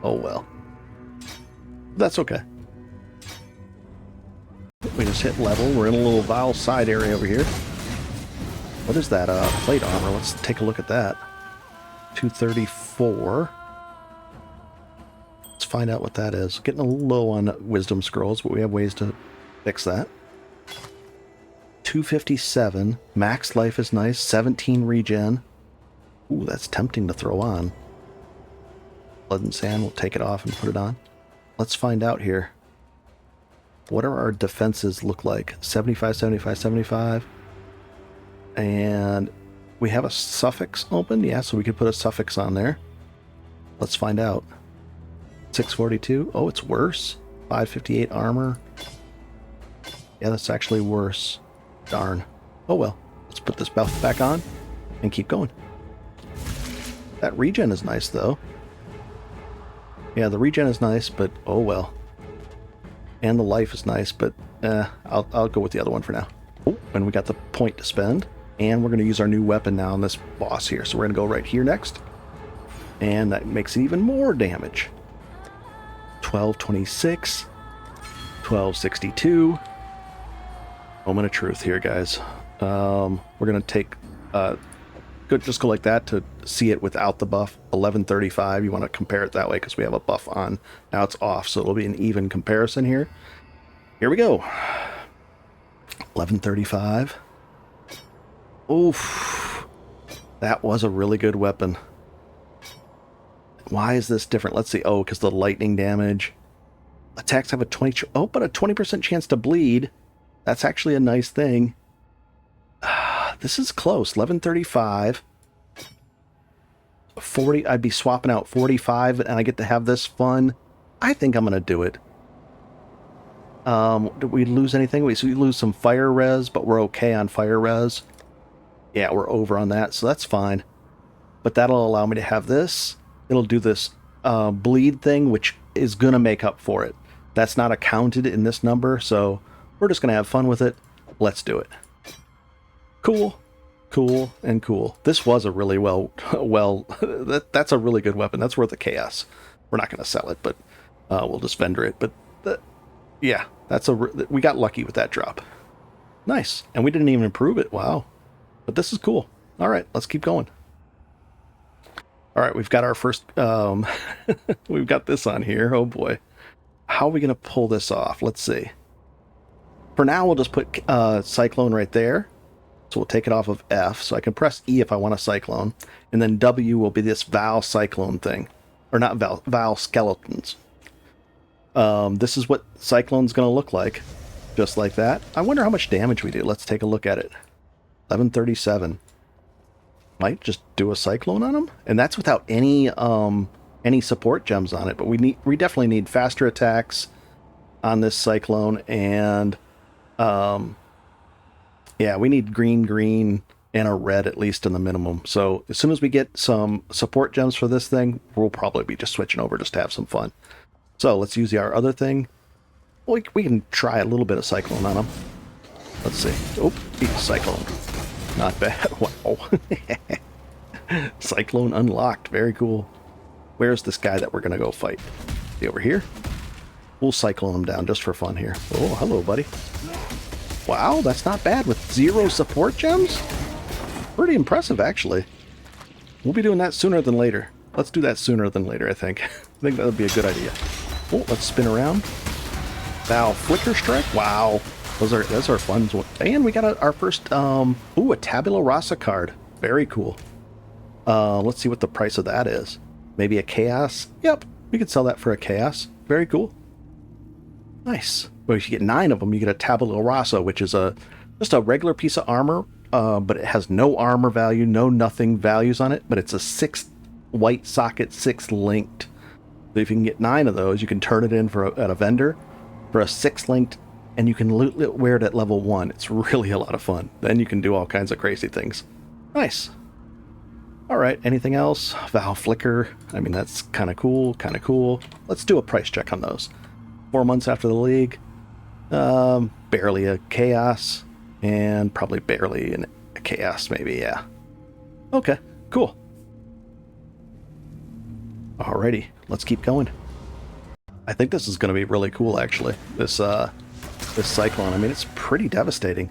Oh well. That's okay. We just hit level. We're in a little Vile side area over here. What is that? Plate armor. Let's take a look at that. 234. Let's find out what that is. Getting a little low on wisdom scrolls, but we have ways to fix that. 257. Max life is nice. 17 regen. Ooh, that's tempting to throw on. Blood and sand, we'll take it off and put it on. Let's find out here. What are our defenses look like? 75, 75, 75. And we have a suffix open. Yeah, so we could put a suffix on there. Let's find out. 642. Oh, it's worse. 558 armor. Yeah, that's actually worse. Darn. Oh well. Let's put this buff back on and keep going. That regen is nice, though. Yeah, the regen is nice, but oh well. And the life is nice, but I'll go with the other one for now. Oh, and we got the point to spend. And we're going to use our new weapon now on this boss here. So we're going to go right here next. And that makes even more damage. 1226. 1262. Moment of truth here, guys. We're going to take... just go like that to see it without the buff. 1135. You want to compare it that way because we have a buff on. Now it's off, so it'll be an even comparison here. Here we go. 1135. Oof. That was a really good weapon. Why is this different? Let's see. Oh, because the lightning damage. Attacks have a 20% chance to bleed. That's actually a nice thing. This is close. 1135. 40. I'd be swapping out 45, and I get to have this fun. I think I'm going to do it. Did we lose anything? We lose some fire res, but we're okay on fire res. Yeah, we're over on that, so that's fine. But that'll allow me to have this. It'll do this bleed thing, which is going to make up for it. That's not accounted in this number, so we're just going to have fun with it. Let's do it. Cool, cool, and cool. This was a really that's a really good weapon. That's worth a chaos. We're not going to sell it, but we'll just vendor it. But yeah, we got lucky with that drop. Nice, and we didn't even improve it. Wow, but this is cool. All right, let's keep going. All right, we've got our first. We've got this on here. Oh boy, how are we going to pull this off? Let's see. For now, we'll just put Cyclone right there. So we'll take it off of F. So I can press E if I want a Cyclone. And then W will be this Val Cyclone thing. Or not Val, Val Skeletons. This is what Cyclone's going to look like. Just like that. I wonder how much damage we do. Let's take a look at it. 1137. Might just do a Cyclone on him. And that's without any support gems on it. But we definitely need faster attacks on this Cyclone. And yeah, we need green, and a red at least in the minimum. So as soon as we get some support gems for this thing, we'll probably be just switching over just to have some fun. So let's use our other thing. We can try a little bit of Cyclone on him. Let's see. Oh, Cyclone. Not bad. Wow. Cyclone unlocked. Very cool. Where's this guy that we're going to go fight? Is he over here? We'll Cyclone him down just for fun here. Oh, hello, buddy. Wow, that's not bad with 0 support gems. Pretty impressive, actually. We'll be doing that sooner than later. Let's do that sooner than later, I think. I think that would be a good idea. Oh, let's spin around. Val Flicker Strike. Wow, those are fun. And we got our first a Tabula Rasa card. Very cool. Let's see what the price of that is. Maybe a Chaos. Yep, we could sell that for a Chaos. Very cool. Nice. Well, if you get 9 of them, you get a Tabula Rasa, which is just a regular piece of armor, but it has no armor value, no nothing values on it, but it's a 6 white socket, 6 linked. So if you can get 9 of those, you can turn it in at a vendor for a 6 linked, and you can wear it at level 1. It's really a lot of fun. Then you can do all kinds of crazy things. Nice. All right, anything else? Val Flicker. I mean, that's kind of cool, kind of cool. Let's do a price check on those. 4 months after the league. Barely a Chaos, and probably barely a Chaos, maybe, yeah. Okay, cool. Alrighty, let's keep going. I think this is going to be really cool, actually. This Cyclone, I mean, it's pretty devastating.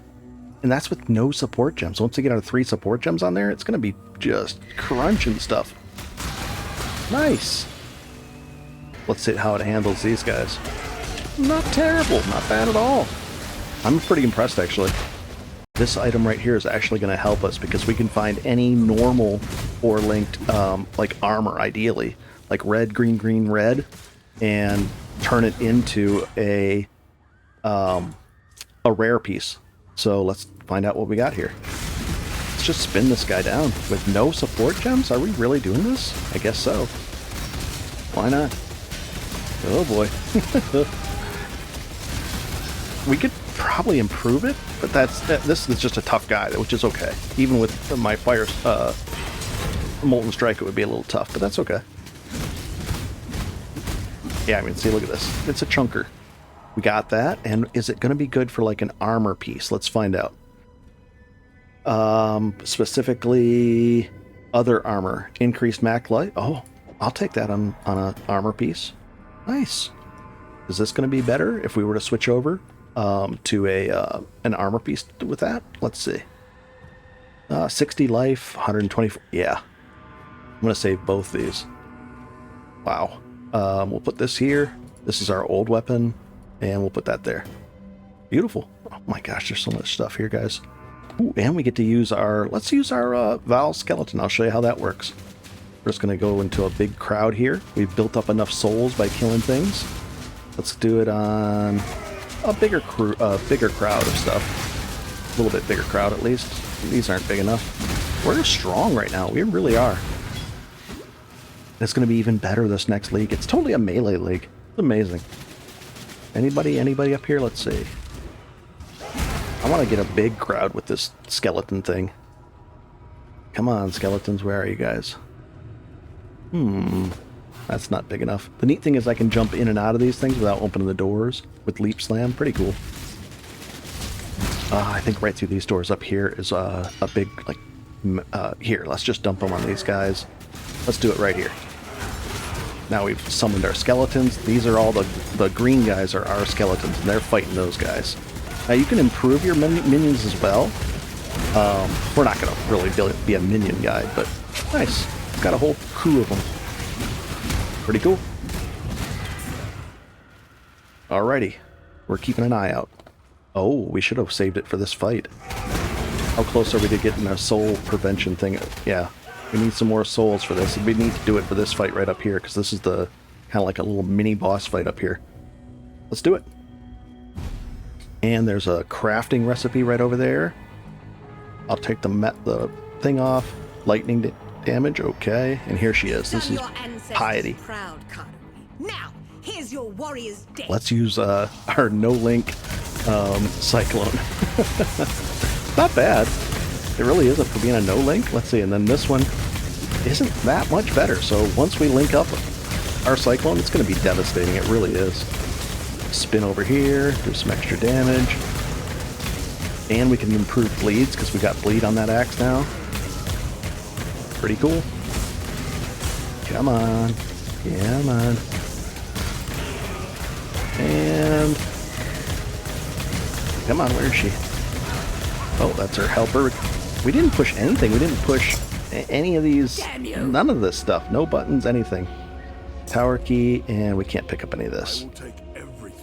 And that's with no support gems. Once you get out of 3 support gems on there, it's going to be just crunching stuff. Nice. Let's see how it handles these guys. Not terrible, not bad at all. I'm pretty impressed, actually. This item right here is actually going to help us because we can find any normal or linked like armor, ideally, like red, green, red, and turn it into a rare piece. So let's find out what we got here. Let's just spin this guy down with no support gems. Are we really doing this? I guess so. Why not? Oh boy. We could probably improve it, but this is just a tough guy, which is okay. Even with my fire Molten Strike, it would be a little tough, but that's okay. Yeah, I mean, see, look at this. It's a chunker. We got that, and is it going to be good for like an armor piece? Let's find out. Specifically, other armor. Increased Mac life. Oh, I'll take that on an armor piece. Nice. Is this going to be better if we were to switch over to an armor piece with that? Let's see. 60 life, 124. Yeah. I'm going to save both these. Wow. We'll put this here. This is our old weapon, and we'll put that there. Beautiful. Oh my gosh, there's so much stuff here, guys. Ooh, and we get to use let's use our Val Skeleton. I'll show you how that works. We're just going to go into a big crowd here. We've built up enough souls by killing things. Let's do it on a bigger crowd of stuff. A little bit bigger crowd, at least. These aren't big enough. We're strong right now. We really are. It's going to be even better this next league. It's totally a melee league. It's amazing. Anybody up here? Let's see. I want to get a big crowd with this skeleton thing. Come on, skeletons, where are you guys? That's not big enough. The neat thing is I can jump in and out of these things without opening the doors with Leap Slam. Pretty cool. I think right through these doors up here is a big, like, here, let's just dump them on these guys. Let's do it right here. Now we've summoned our skeletons. These are all the green guys are our skeletons, and they're fighting those guys. Now you can improve your minions as well. We're not going to really be a minion guide, but nice. Got a whole crew of them. Pretty cool. Alrighty. We're keeping an eye out. Oh, we should have saved it for this fight. How close are we to getting a soul prevention thing? Yeah, we need some more souls for this. We need to do it for this fight right up here, because this is the kind of like a little mini boss fight up here. Let's do it. And there's a crafting recipe right over there. I'll take the thing off. Lightning damage, okay. And here she is. This is Piety. Now, here's your warrior's day. Let's use our no-link Cyclone. Not bad. It really isn't for being a no-link. Let's see, and then this one isn't that much better. So once we link up our Cyclone, it's going to be devastating. It really is. Spin over here, do some extra damage. And we can improve bleeds, because we got bleed on that axe now. Pretty cool. Come on. Come on. And... come on, where is she? Oh, that's her helper. We didn't push anything. We didn't push any of these. None of this stuff. No buttons, anything. Tower key, and we can't pick up any of this.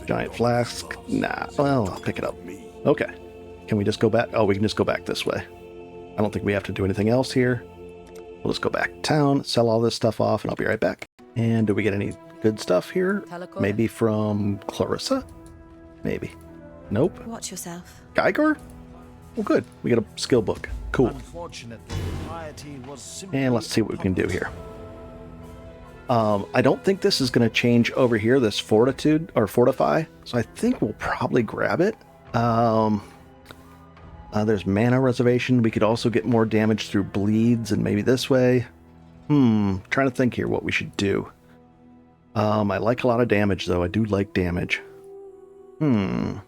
Giant flask. Nah. Well, I'll pick it up. Okay. Can we just go back? Oh, we can just go back this way. I don't think we have to do anything else here. We'll just go back to town, sell all this stuff off, and I'll be right back. And do we get any good stuff here? Maybe from Clarissa? Maybe. Nope. Watch yourself. Kalguur? Well, good. We get a skill book. Cool. And let's see what we can do here. I don't think this is going to change over here, this fortitude, or fortify. So I think we'll probably grab it. There's mana reservation. We could also get more damage through bleeds and maybe this way. Trying to think here what we should do. I like a lot of damage, though. I do like damage. We're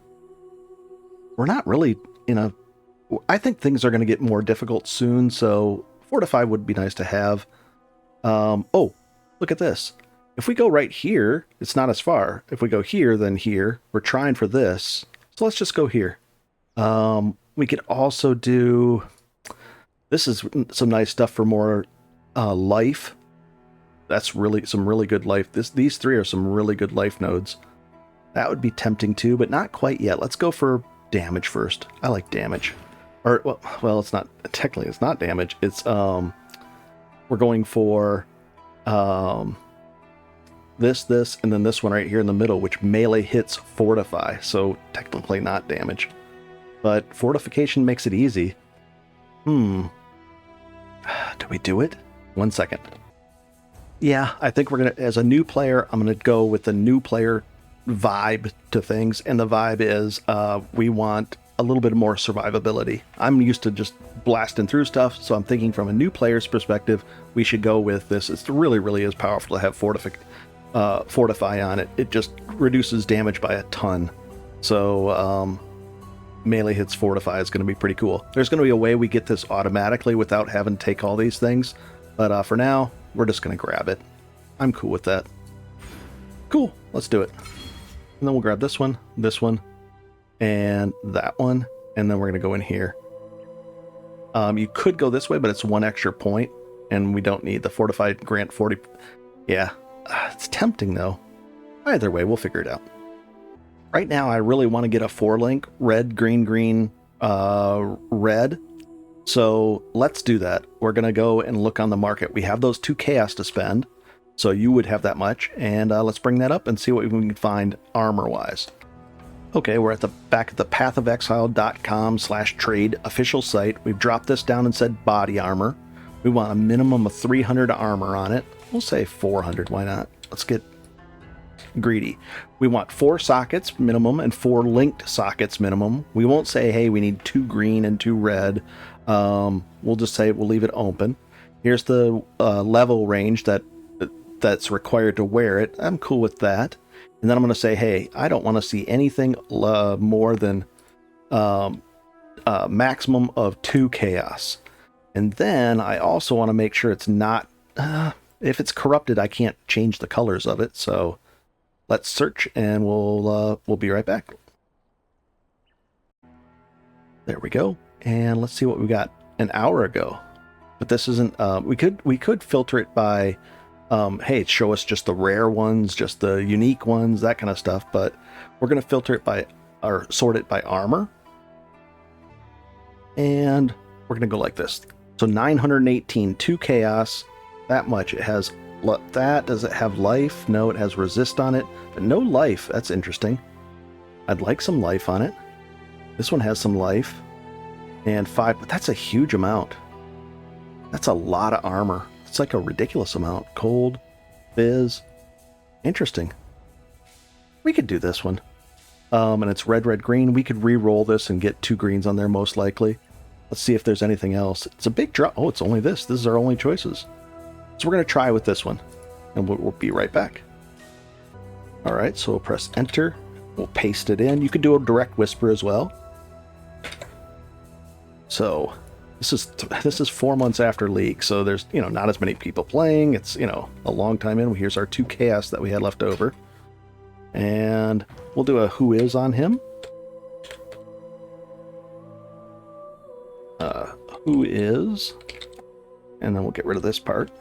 not really in a... I think things are going to get more difficult soon, so Fortify would be nice to have. Oh, look at this. If we go right here, it's not as far. If we go here, then here. We're trying for this. So let's just go here. We could also do... This is some nice stuff for more life. That's really some really good life. These three are some really good life nodes. That would be tempting too, but not quite yet. Let's go for damage first. I like damage. Or well, it's not technically it's not damage. It's we're going for this, and then this one right here in the middle, which melee hits fortify. So technically not damage, but fortification makes it easy. Do we do it? 1 second. Yeah, I think we're gonna, as a new player, I'm gonna go with the new player vibe to things, and the vibe is we want a little bit more survivability. I'm used to just blasting through stuff, so I'm thinking from a new player's perspective, we should go with this. It's really, really is powerful to have fortify on it. It just reduces damage by a ton. So melee hits fortify is going to be pretty cool. There's going to be a way we get this automatically without having to take all these things, but for now, we're just going to grab it. I'm cool with that. Cool, let's do it. And then we'll grab this one, and that one, and then we're going to go in here. You could go this way, but it's 1 extra point, and we don't need the fortified grant 40. Yeah, it's tempting though. Either way, we'll figure it out. Right now, I really want to get a 4-link, red, green, green, red. So let's do that. We're going to go and look on the market. We have those 2 chaos to spend, so you would have that much, and let's bring that up and see what we can find armor-wise. Okay, we're back at the pathofexile.com/trade official site. We've dropped this down and said body armor. We want a minimum of 300 armor on it. We'll say 400, why not? Let's get greedy. We want 4 sockets minimum and 4 linked sockets minimum. We won't say, hey, we need 2 green and 2 red. We'll just say we'll leave it open. Here's the level range that's required to wear it. I'm cool with that. And then I'm going to say, hey, I don't want to see anything more than maximum of 2 chaos. And then I also want to make sure it's not... if it's corrupted, I can't change the colors of it. So let's search, and we'll be right back. There we go. And let's see what we got an hour ago. But this isn't... we could filter it by... hey, show us just the rare ones, just the unique ones, that kind of stuff. But we're going to filter it by... or sort it by armor. And we're going to go like this. So 918, 2 chaos, that much. It has that. Does it have life? No, it has resist on it, but no life. That's interesting. I'd like some life on it. This one has some life. And 5, but that's a huge amount. That's a lot of armor. It's like a ridiculous amount. Cold, fizz. Interesting. We could do this one. And it's red, red, green. We could re-roll this and get 2 greens on there most likely. Let's see if there's anything else. It's a big drop. Oh, it's only this. This is our only choices. So we're going to try with this one. And we'll be right back. All right, so we'll press enter. We'll paste it in. You could do a direct whisper as well. So this is 4 months after League. So there's, not as many people playing. It's, a long time in. Here's our 2 chaos that we had left over. And we'll do a who is on him. Who is, and then we'll get rid of this part.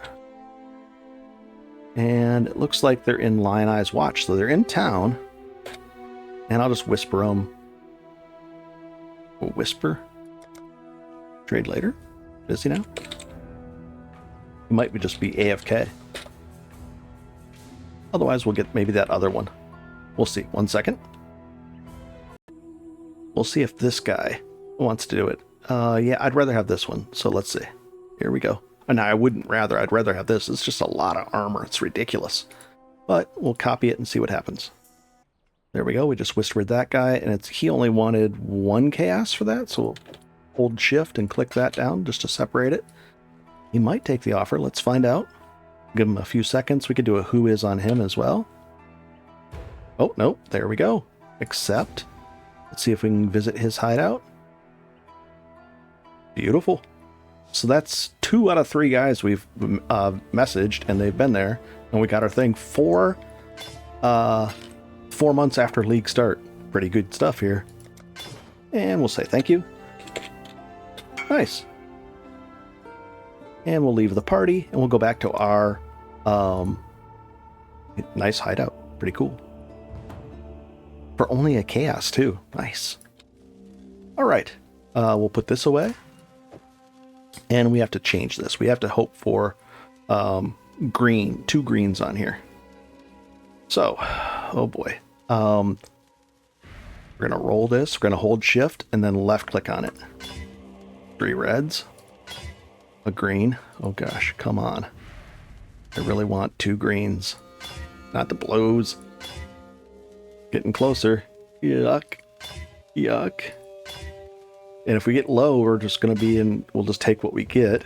And it looks like they're in Lion Eye's Watch, so they're in town. And I'll just whisper them. We'll whisper. Trade later. Is he now? He might just be AFK. Otherwise, we'll get maybe that other one. We'll see. 1 second. We'll see if this guy wants to do it. Yeah, I'd rather have this one. So let's see. Here we go. And I wouldn't rather. I'd rather have this. It's just a lot of armor. It's ridiculous. But we'll copy it and see what happens. There we go. We just whispered that guy, and he only wanted 1 chaos for that. So we'll hold shift and click that down just to separate it. He might take the offer. Let's find out. Give him a few seconds. We could do a who is on him as well. Oh, no. There we go. Accept. Let's see if we can visit his hideout. Beautiful. So that's 2 out of 3 guys we've messaged, and they've been there, and we got our thing 4 months after League start. Pretty good stuff here. And we'll say thank you. Nice. And we'll leave the party, and we'll go back to our nice hideout. Pretty cool. For only a chaos, too. Nice. All right. We'll put this away. And we have to change this. We have to hope for green. 2 greens on here. So, oh boy. We're going to roll this. We're going to hold shift and then left click on it. 3 reds. A green. Oh gosh, come on. I really want 2 greens. Not the blues. Getting closer. Yuck. Yuck. And if we get low, we're just going to be in... We'll just take what we get.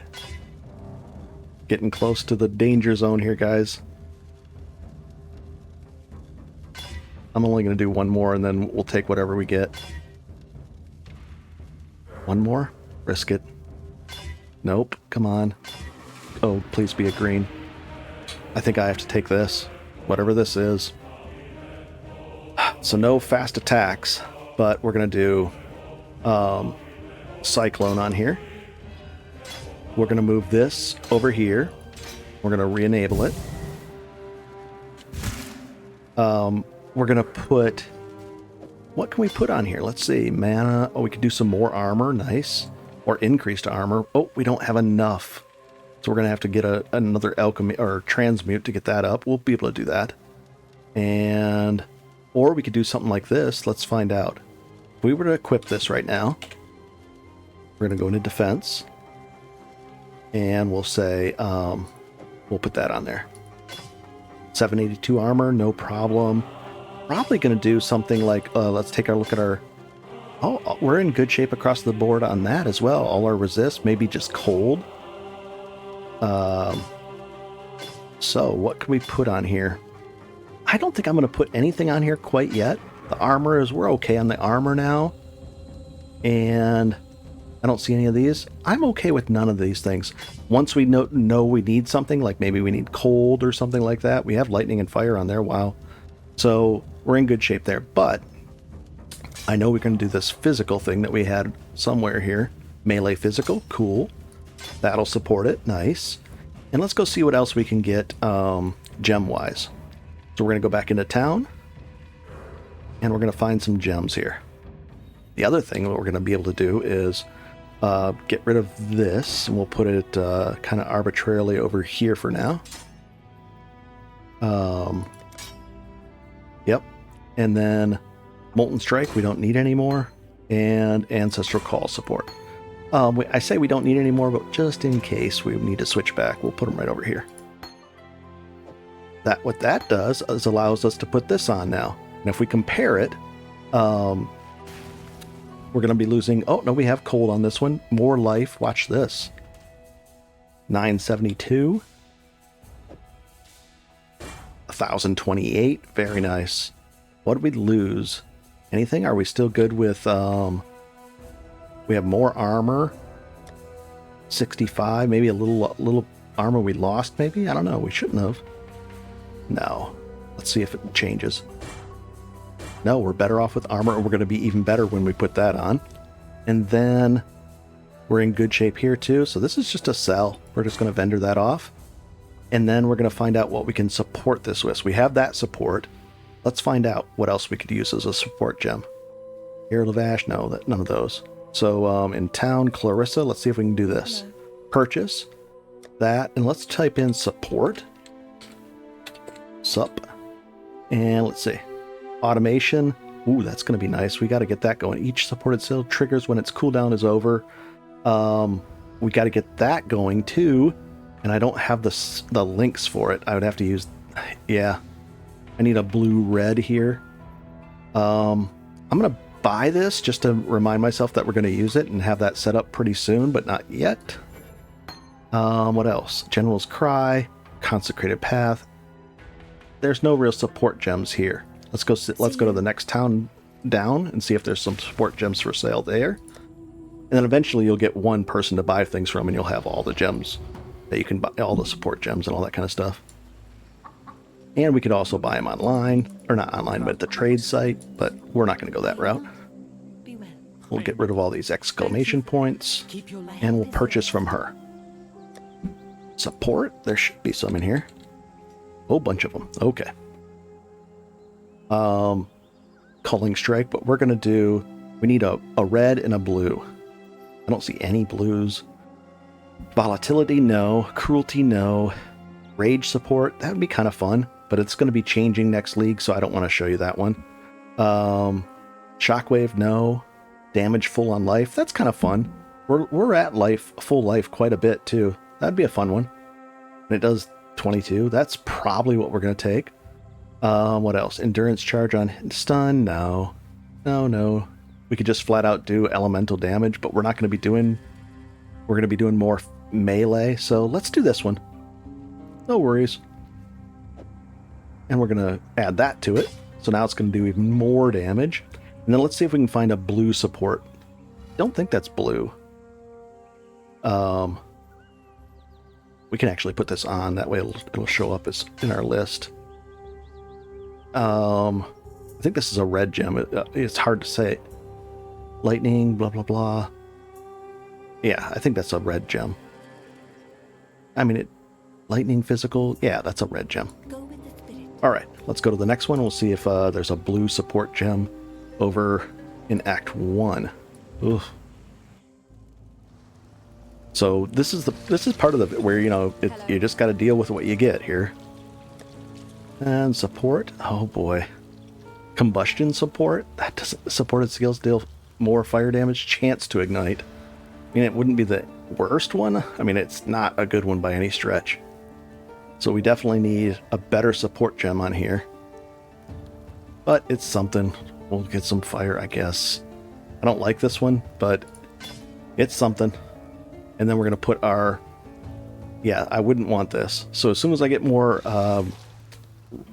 Getting close to the danger zone here, guys. I'm only going to do 1 more, and then we'll take whatever we get. 1 more? Risk it. Nope. Come on. Oh, please be a green. I think I have to take this. Whatever this is. So no fast attacks, but we're going to do... Cyclone on here. We're going to move this over here. We're going to re-enable it. We're going to put... What can we put on here? Let's see. Mana. Oh, we could do some more armor. Nice. Or increased armor. Oh, we don't have enough. So we're going to have to get another alchemy or transmute to get that up. We'll be able to do that. And... Or we could do something like this. Let's find out. If we were to equip this right now... We're going to go into defense, and we'll say, we'll put that on there. 782 armor, no problem. Probably going to do something like, let's take a look at our... Oh, we're in good shape across the board on that as well. All our resist, maybe just cold. So what can we put on here? I don't think I'm going to put anything on here quite yet. The armor is, we're okay on the armor now. And I don't see any of these. I'm okay with none of these things. Once we know we need something, like maybe we need cold or something like that. We have lightning and fire on there. Wow. So we're in good shape there. But I know we can do this physical thing that we had somewhere here. Melee physical. Cool. That'll support it. Nice. And let's go see what else we can get gem-wise. So we're going to go back into town. And we're going to find some gems here. The other thing that we're going to be able to do is get rid of this. And we'll put it kind of arbitrarily over here for now. Yep. And then Molten Strike we don't need anymore. And Ancestral Call support. I say we don't need any more, but just in case we need to switch back, we'll put them right over here. What that does is allows us to put this on now. And if we compare it, we're going to be losing... Oh, no, we have cold on this one. More life. Watch this. 972. 1028. Very nice. What did we lose? Anything? Are we still good with... We have more armor. 65. Maybe a little armor we lost, maybe? I don't know. We shouldn't have. No. Let's see if it changes. No, we're better off with armor, and we're going to be even better when we put that on. And then we're in good shape here, too. So this is just a sell. We're just going to vendor that off. And then we're going to find out what we can support this with. So we have that support. Let's find out what else we could use as a support gem. Herald of Ash? No, none of those. So in town, Clarissa, let's see if we can do this. Hello. Purchase that, and let's type in support. Sup. And let's see. Automation. Ooh, that's going to be nice. We got to get that going. Each supported skill triggers when its cooldown is over. We got to get that going too. And I don't have the links for it. I would have to use... Yeah. I need a blue-red here. I'm going to buy this just to remind myself that we're going to use it and have that set up pretty soon, but not yet. What else? General's Cry. Consecrated Path. There's no real support gems here. Let's go to the next town down and see if there's some support gems for sale there. And then eventually you'll get one person to buy things from, and you'll have all the gems that you can buy, all the support gems and all that kind of stuff. And we could also buy them online, or not online, but at the trade site, but we're not going to go that route. We'll get rid of all these exclamation points, and we'll purchase from her. Support, there should be some in here. A whole bunch of them. Okay. Culling Strike, but we're going to do... We need a red and a blue. I don't see any blues. Volatility, no. Cruelty, no. Rage support, that would be kind of fun, but it's going to be changing next league, so I don't want to show you that one. Shockwave, no. Damage full on life, that's kind of fun. We're at full life quite a bit, too. That'd be a fun one. And it does 22. That's probably what we're going to take. What else? Endurance charge on stun? No. No. We could just flat out do elemental damage, but we're not going to be doing... We're going to be doing more melee, so let's do this one. No worries. And we're going to add that to it. So now it's going to do even more damage. And then let's see if we can find a blue support. Don't think that's blue. We can actually put this on. That way it'll show up as in our list. I think this is a red gem. It's hard to say. Lightning, blah, blah, blah. Yeah, I think that's a red gem. I mean, lightning physical. Yeah, that's a red gem. All right, let's go to the next one. We'll see if there's a blue support gem over in Act 1. Oof. So this is part of the where you just got to deal with what you get here. And support. Oh boy, combustion support. That doesn't supported skills deal more fire damage. Chance to ignite. I mean, it wouldn't be the worst one. I mean, it's not a good one by any stretch. So we definitely need a better support gem on here. But it's something. We'll get some fire, I guess. I don't like this one, but it's something. And then we're going to put our... Yeah, I wouldn't want this. So as soon as I get more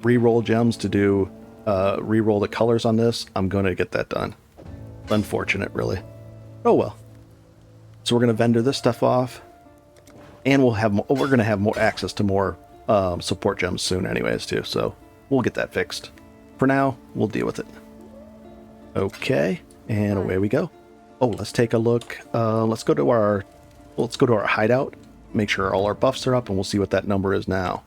reroll gems to do reroll the colors on this, I'm going to get that done. Unfortunate, really. Oh well. So we're going to vendor this stuff off. And we're going to have more access to more support gems soon anyways, too. So we'll get that fixed. For now, we'll deal with it. Okay, and away we go. Oh, let's take a look. Let's go to our hideout. Make sure all our buffs are up, and we'll see what that number is now.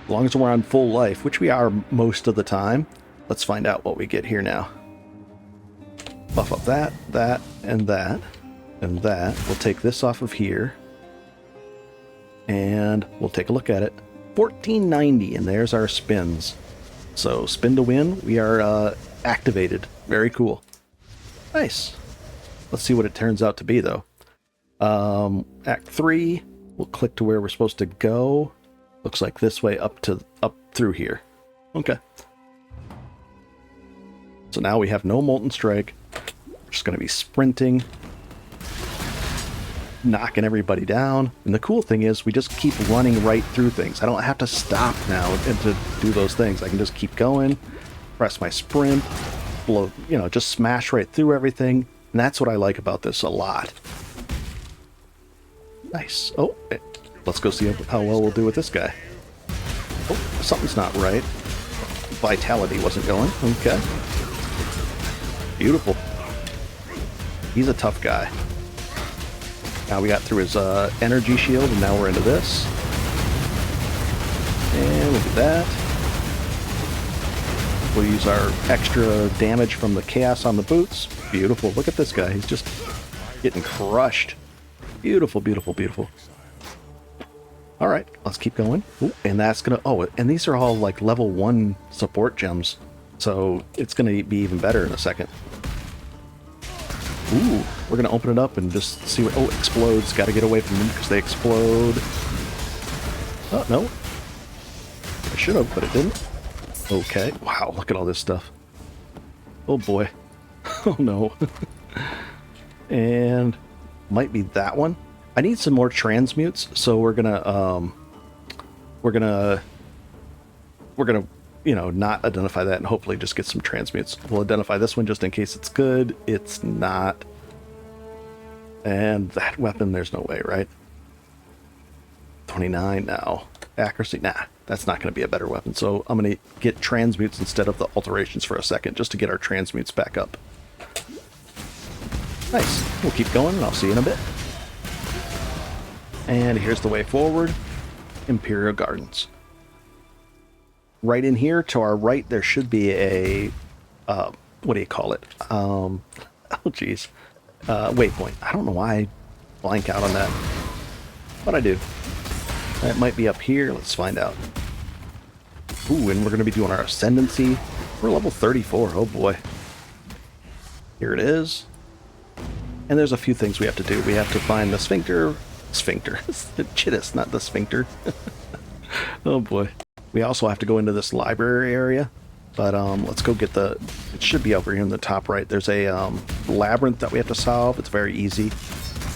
As long as we're on full life, which we are most of the time, let's find out what we get here now. Buff up that, and that, and that. We'll take this off of here. And we'll take a look at it. 1490, and there's our spins. So spin to win, we are activated. Very cool. Nice. Let's see what it turns out to be, though. Act 3, we'll click to where we're supposed to go. Looks like this way up through here. Okay. So now we have no Molten Strike. We're just going to be sprinting, knocking everybody down. And the cool thing is we just keep running right through things. I don't have to stop now and to do those things. I can just keep going, press my sprint, blow, just smash right through everything. And that's what I like about this a lot. Nice. Oh, let's go see how well we'll do with this guy. Oh, something's not right. Vitality wasn't going. Okay. Beautiful. He's a tough guy. Now we got through his energy shield, and now we're into this. And we'll do that. We'll use our extra damage from the chaos on the boots. Beautiful. Look at this guy. He's just getting crushed. Beautiful, beautiful, beautiful. All right, let's keep going. Ooh, and that's going to... Oh, and these are all like level 1 support gems. So it's going to be even better in a second. Ooh, we're going to open it up and just see what... Oh, it explodes. Got to get away from them because they explode. Oh, no. I should have, but it didn't. Okay. Wow, look at all this stuff. Oh, boy. Oh, no. And... might be that one. I need some more transmutes, so we're gonna not identify that and hopefully just get some transmutes. We'll identify this one just in case it's good. It's not. And that weapon, there's no way, right? 29 now. Accuracy, nah, that's not gonna be a better weapon. So I'm gonna get transmutes instead of the alterations for a second, just to get our transmutes back up. Nice. We'll keep going, and I'll see you in a bit. And here's the way forward. Imperial Gardens. Right in here, to our right, there should be a... what do you call it? Oh, geez. Waypoint. I don't know why I blank out on that. But I do. That might be up here. Let's find out. Ooh, and we're going to be doing our Ascendancy. We're level 34. Oh, boy. Here it is. And there's a few things we have to do. We have to find the Sphincter. The Chittis, not the Sphincter. Oh boy. We also have to go into this library area. But let's go get the... It should be over here in the top right. There's a labyrinth that we have to solve. It's very easy.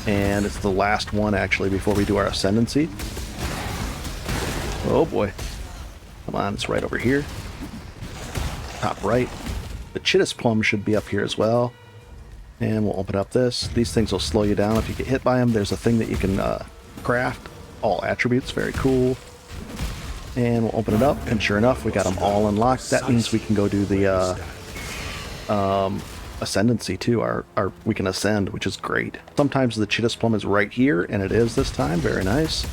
And it's the last one, actually, before we do our Ascendancy. Oh boy. Come on, it's right over here. Top right. The Chittis Plum should be up here as well. And we'll open up this. These things will slow you down if you get hit by them. There's a thing that you can craft. All attributes. Very cool. And we'll open it up. And sure enough, we got them all unlocked. That means we can go do the Ascendancy too. We can ascend, which is great. Sometimes the Chittis Plum is right here, and it is this time. Very nice.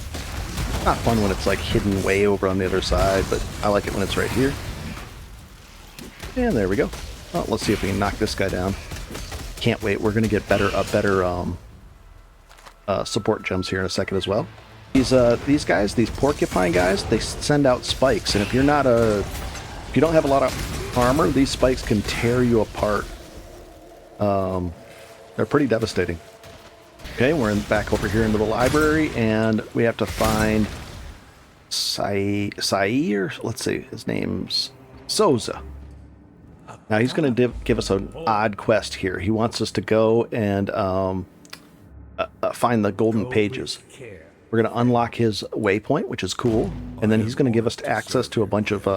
Not fun when it's like hidden way over on the other side, but I like it when it's right here. And there we go. Well, let's see if we can knock this guy down. Can't wait. We're going to get better support gems here in a second as well. These guys, these porcupine guys, they send out spikes, and if you don't have a lot of armor, these spikes can tear you apart. They're pretty devastating. Okay, we're back over here into the library, and we have to find Sair. Let's see, his name's Soza. Now he's going to give us an odd quest here. He wants us to go and find the golden pages. We're going to unlock his waypoint, which is cool, and then he's going to give us access to a bunch of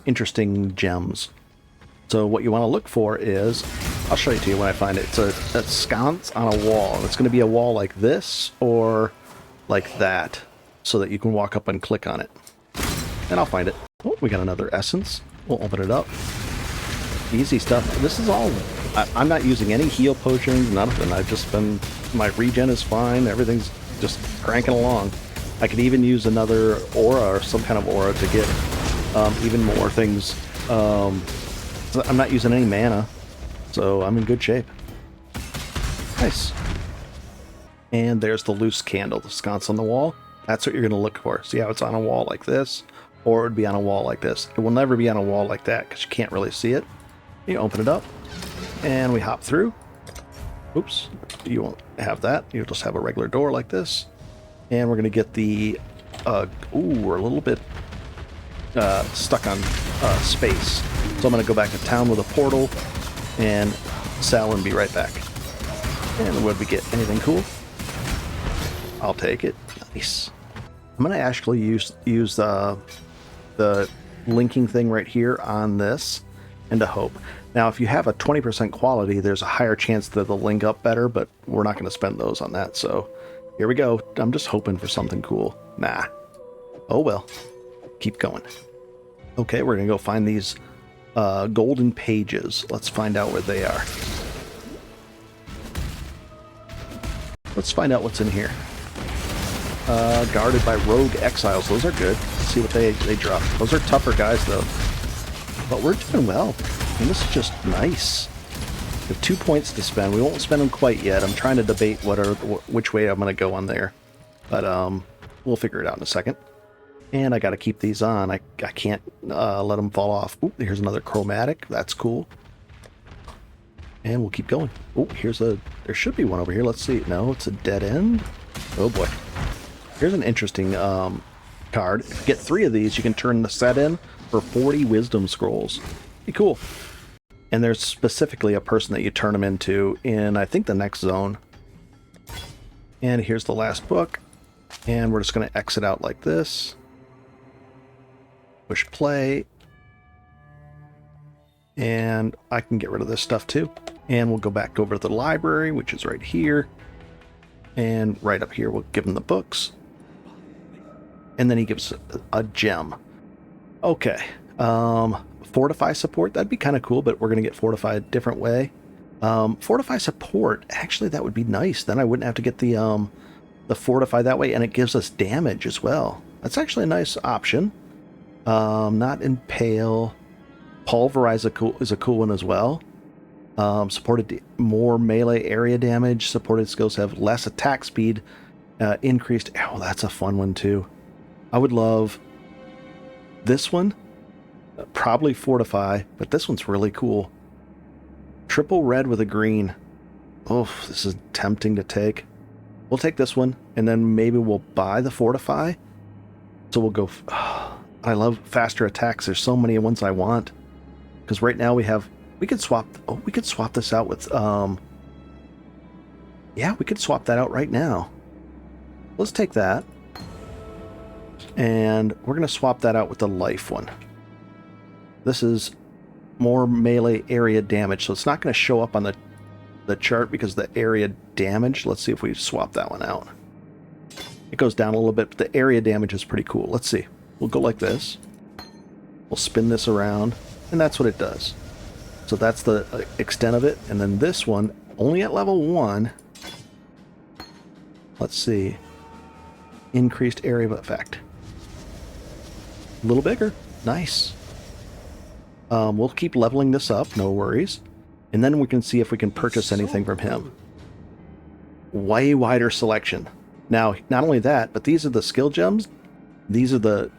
interesting gems. So what you want to look for is, I'll show it to you when I find it. It's a sconce on a wall. It's going to be a wall like this or like that, so that you can walk up and click on it. And I'll find it. Oh, we got another essence. We'll open it up. Easy stuff. This is all... I'm not using any heal potions, nothing. I've just been... My regen is fine. Everything's just cranking along. I could even use another aura or some kind of aura to get even more things. I'm not using any mana, so I'm in good shape. Nice. And there's the loose candle, the sconce on the wall. That's what you're going to look for. See how it's on a wall like this? Or it would be on a wall like this. It will never be on a wall like that because you can't really see it. You open it up, and we hop through. Oops, you won't have that. You'll just have a regular door like this. And we're going to get the... we're a little bit stuck on space. So I'm going to go back to town with a portal and sell and be right back. And what did we get? Anything cool? I'll take it. Nice. I'm going to actually use the linking thing right here on this into hope. Now, if you have a 20% quality, there's a higher chance that they'll link up better, but we're not going to spend those on that. So here we go. I'm just hoping for something cool. Nah. Oh well. Keep going. Okay, we're going to go find these golden pages. Let's find out where they are. Let's find out what's in here. Guarded by rogue exiles. Those are good. Let's see what they drop. Those are tougher guys, though. But we're doing well. And this is just nice. We have 2 points to spend. We won't spend them quite yet. I'm trying to debate which way I'm going to go on there. But we'll figure it out in a second. And I got to keep these on. I can't let them fall off. Ooh, here's another chromatic. That's cool. And we'll keep going. Oh, there should be one over here. Let's see. No, it's a dead end. Oh boy. Here's an interesting card. If you get 3 of these, you can turn the set in for 40 wisdom scrolls. Be cool. And there's specifically a person that you turn them into in, I think, the next zone. And here's the last book. And we're just going to exit out like this. Push play. And I can get rid of this stuff too. And we'll go back over to the library, which is right here. And right up here, we'll give him the books. And then he gives a gem. Okay. Fortify support, that'd be kind of cool, but we're going to get Fortify a different way. Fortify support, actually, that would be nice. Then I wouldn't have to get the Fortify that way, and it gives us damage as well. That's actually a nice option. Not Impale. Pulverize is a cool one as well. Supported more melee area damage. Supported skills have less attack speed. Increased... Oh, that's a fun one, too. I would love this one. Probably Fortify, but this one's really cool. Triple red with a green. Oh, this is tempting to take. We'll take this one, and then maybe we'll buy the Fortify. So we'll go... I love faster attacks. There's so many ones I want. Because right now we could swap... Oh, we could swap this out with... Yeah, we could swap that out right now. Let's take that. And we're going to swap that out with the life one. This is more melee area damage, so it's not going to show up on the chart because the area damage. Let's see if we swap that one out. It goes down a little bit, but the area damage is pretty cool. Let's see. We'll go like this. We'll spin this around, and that's what it does. So that's the extent of it. And then this one, only at level 1. Let's see. Increased area of effect. A little bigger. Nice. We'll keep leveling this up, no worries. And then we can see if we can purchase anything from him. Way wider selection. Now, not only that, but these are the skill gems. These are the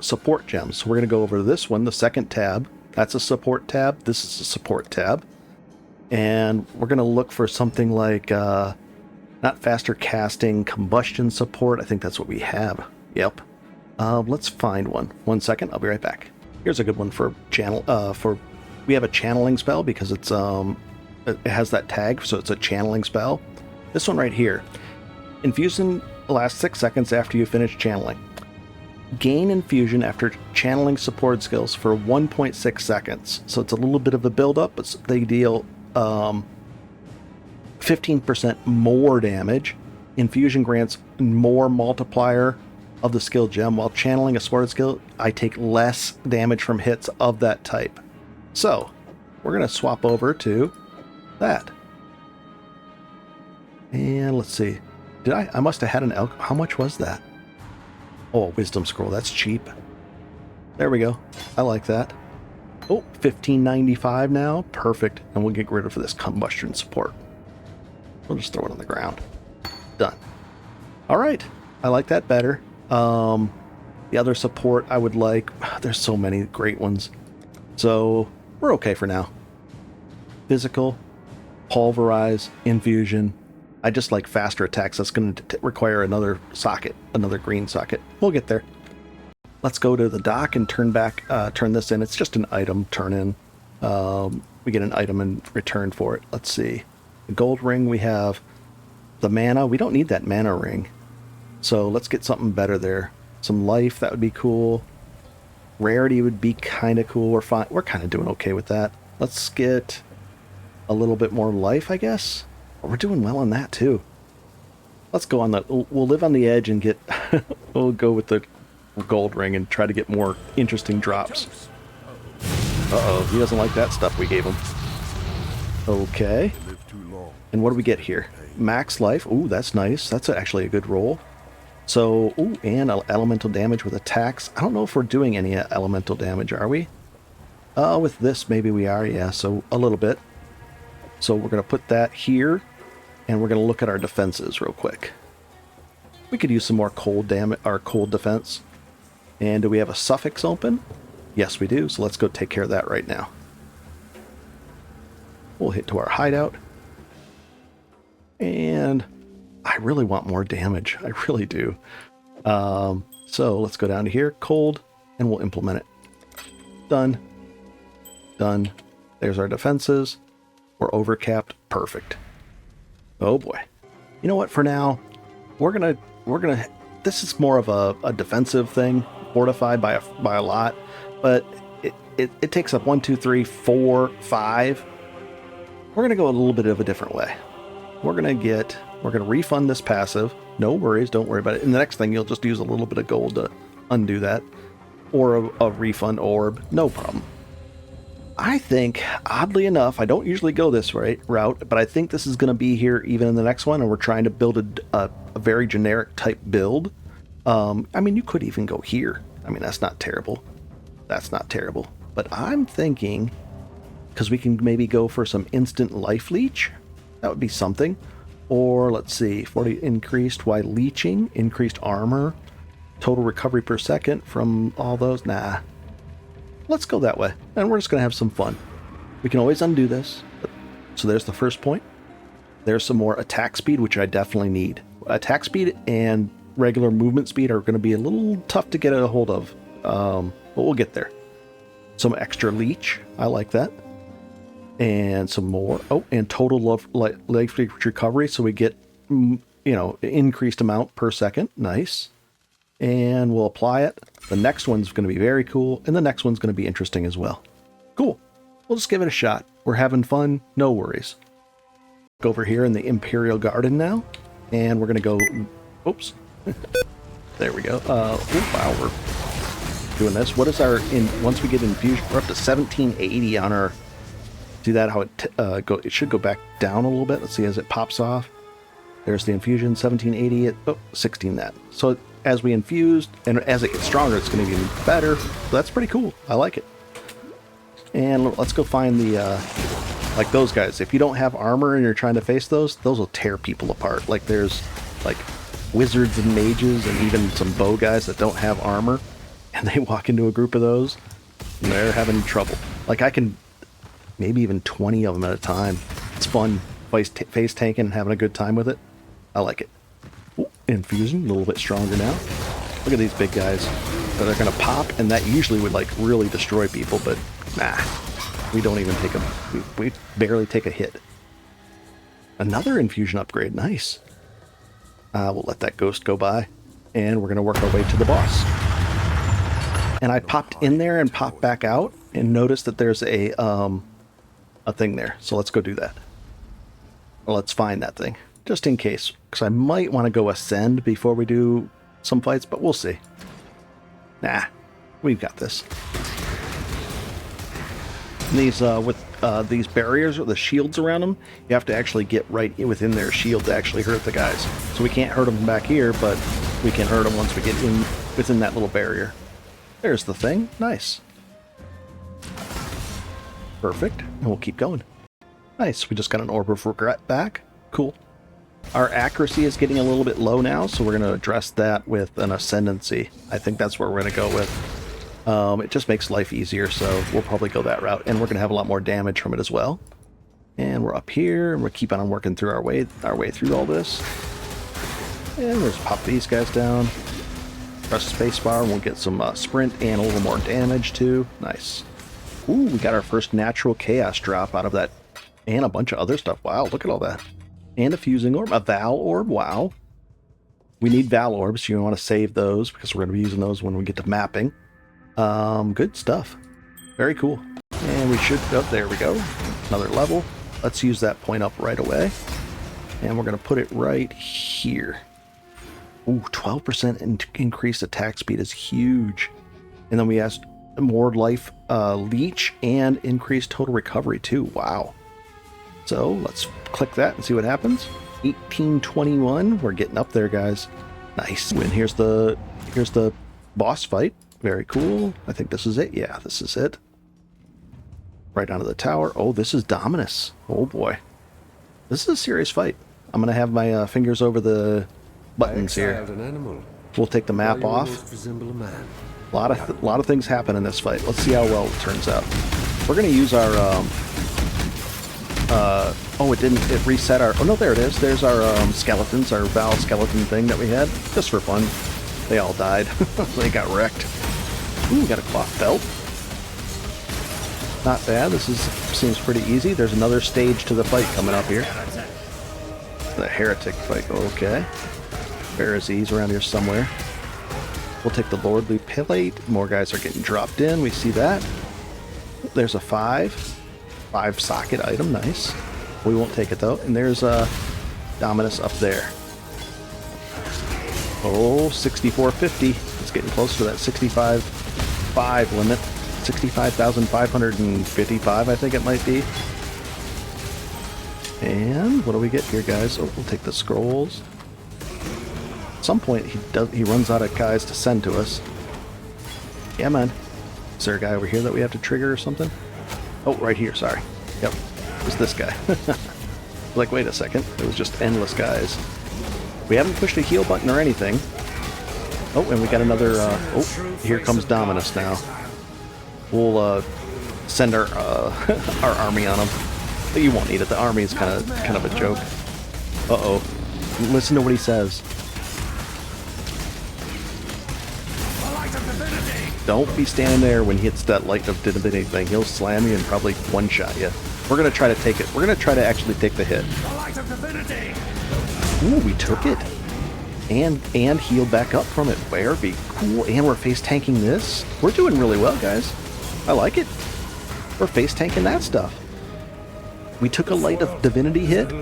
support gems. So we're going to go over to this one, the second tab. That's a support tab. This is a support tab. And we're going to look for something like, not faster casting, combustion support. I think that's what we have. Yep. Let's find one. 1 second, I'll be right back. Here's a good one for channel. We have a channeling spell because it has that tag, so it's a channeling spell. This one right here. Infusion lasts 6 seconds after you finish channeling. Gain infusion after channeling support skills for 1.6 seconds. So it's a little bit of a build-up, but they deal 15% more damage. Infusion grants more multiplier of the skill gem. While channeling a support skill, I take less damage from hits of that type. So, we're going to swap over to that. And let's see. I must have had an elk. How much was that? Oh, a wisdom scroll. That's cheap. There we go. I like that. Oh, $15.95 now. Perfect. And we'll get rid of this combustion support. We'll just throw it on the ground. Done. All right. I like that better. The other support I would like. There's so many great ones. So we're okay for now. Physical, pulverize, infusion. I just like faster attacks. That's going to require another socket, another green socket. We'll get there. Let's go to the dock and turn this in. It's just an item turn in. We get an item in return for it. Let's see. The gold ring, we have the mana. We don't need that mana ring. So let's get something better there. Some life, that would be cool. Rarity would be kind of cool. We're fine. We're kind of doing okay with that. Let's get a little bit more life, I guess. We're doing well on that too. Let's go on the. We'll live on the edge and get. We'll go with the gold ring and try to get more interesting drops. Uh-oh, he doesn't like that stuff we gave him. Okay. And what do we get here? Max life. Ooh, that's nice. That's actually a good roll. So, ooh, and elemental damage with attacks. I don't know if we're doing any elemental damage, are we? With this, maybe we are, yeah, so a little bit. So we're going to put that here, and we're going to look at our defenses real quick. We could use some more cold damage, our cold defense. And do we have a suffix open? Yes, we do, so let's go take care of that right now. We'll hit to our hideout. And I really want more damage. I really do. So let's go down to here, cold, and we'll implement it. Done. Done. There's our defenses. We're overcapped. Perfect. Oh boy. You know what? For now, we're gonna. This is more of a defensive thing, fortified by a lot, but it takes up 1, 2, 3, 4, 5. We're gonna go a little bit of a different way. We're gonna refund this passive. No worries, don't worry about it. And the next thing, you'll just use a little bit of gold to undo that. Or a refund orb, no problem. I think, oddly enough, I don't usually go this route, but I think this is going to be here even in the next one, and we're trying to build a very generic type build. I mean, you could even go here. I mean, that's not terrible. That's not terrible. But I'm thinking, because we can maybe go for some instant life leech. That would be something. Or, let's see, 40 increased while leeching, increased armor, total recovery per second from all those. Nah. Let's go that way, and we're just going to have some fun. We can always undo this. So there's the first point. There's some more attack speed, which I definitely need. Attack speed and regular movement speed are going to be a little tough to get a hold of, but we'll get there. Some extra leech. I like that. And some more. Oh, and total life recovery, so we get, increased amount per second. Nice. And we'll apply it. The next one's going to be very cool, and the next one's going to be interesting as well. Cool. We'll just give it a shot. We're having fun. No worries. Go over here in the Imperial Garden now, and we're going to go... Oops. There we go. Wow, we're doing this. What is our... Once we get infusion, we're up to 1780 on our... See that? How it it should go back down a little bit. Let's see as it pops off. There's the infusion, 1780. 16 that. So as we infused, and as it gets stronger, it's going to be even better. So that's pretty cool. I like it. And let's go find the, like those guys. If you don't have armor and you're trying to face those will tear people apart. Like there's like wizards and mages and even some bow guys that don't have armor. And they walk into a group of those and they're having trouble. Like I can, maybe even 20 of them at a time. It's fun face tanking and having a good time with it. I like it. Ooh, infusion, a little bit stronger now. Look at these big guys that are going to pop, and that usually would like really destroy people, but nah. We don't even take we barely take a hit. Another infusion upgrade. Nice. We'll let that ghost go by, and we're going to work our way to the boss. And I popped in there and popped back out and noticed that there's a thing there. So let's go do that. Well, let's find that thing, just in case, because I might want to go ascend before we do some fights, but we'll see. Nah, we've got this. And these with these barriers or the shields around them, you have to actually get right within their shield to actually hurt the guys. So we can't hurt them back here, but we can hurt them once we get in within that little barrier. There's the thing. Nice. Perfect. And we'll keep going. Nice. We just got an Orb of Regret back. Cool. Our accuracy is getting a little bit low now, so we're going to address that with an Ascendancy. I think that's where we're going to go with. It just makes life easier, so we'll probably go that route. And we're going to have a lot more damage from it as well. And we're up here, and we're keeping on working through our way through all this. And we'll just pop these guys down. Press spacebar, and we'll get some sprint and a little more damage too. Nice. Ooh, we got our first natural chaos drop out of that, and a bunch of other stuff. Wow, look at all that. And a fusing orb, a Val orb. Wow. We need Val orbs, so you want to save those because we're going to be using those when we get to mapping. Good stuff. Very cool. And we should, oh, there we go. Another level. Let's use that point up right away. And we're going to put it right here. Ooh, 12% increased attack speed is huge. And then we asked more life leech and increased total recovery too. Wow. So let's click that and see what happens. 1821. We're getting up there, guys. Nice. And here's the boss fight. Very cool. I think this is it. Yeah, this is it. Right onto the tower. Oh, this is Dominus. Oh boy. This is a serious fight. I'm going to have my fingers over the buttons here. We'll take the map off. A lot of things happen in this fight. Let's see how well it turns out. We're going to use our oh, it reset our, oh no, there it is. There's our skeletons, our Val skeleton thing that we had, just for fun. They all died. They got wrecked. Ooh, we got a cloth belt. Not bad. Seems pretty easy. There's another stage to the fight coming up here. The heretic fight. Okay. Pharisees around here somewhere. We'll take the Lordly Plate. More guys are getting dropped in. We see that. There's a 5 socket item. Nice. We won't take it though. And there's a Dominus up there. Oh, 6450. It's getting close to that 65.5 limit. 65,555, I think it might be. And what do we get here, guys? Oh, we'll take the scrolls. At some point, he runs out of guys to send to us. Yeah, man. Is there a guy over here that we have to trigger or something? Oh, right here, sorry. Yep, it was this guy. Like, wait a second. It was just endless guys. We haven't pushed a heal button or anything. Oh, and we got another, oh, here comes Dominus now. We'll send our our army on him. But you won't need it. The army is kind of a joke. Uh-oh. Listen to what he says. Don't be standing there when he hits that light of divinity thing. He'll slam you and probably one-shot you. We're going to try to take it. We're going to try to actually take the hit. Ooh, we took it. And healed back up from it. Very cool. And we're face tanking this. We're doing really well, guys. I like it. We're face tanking that stuff. We took a light of divinity hit.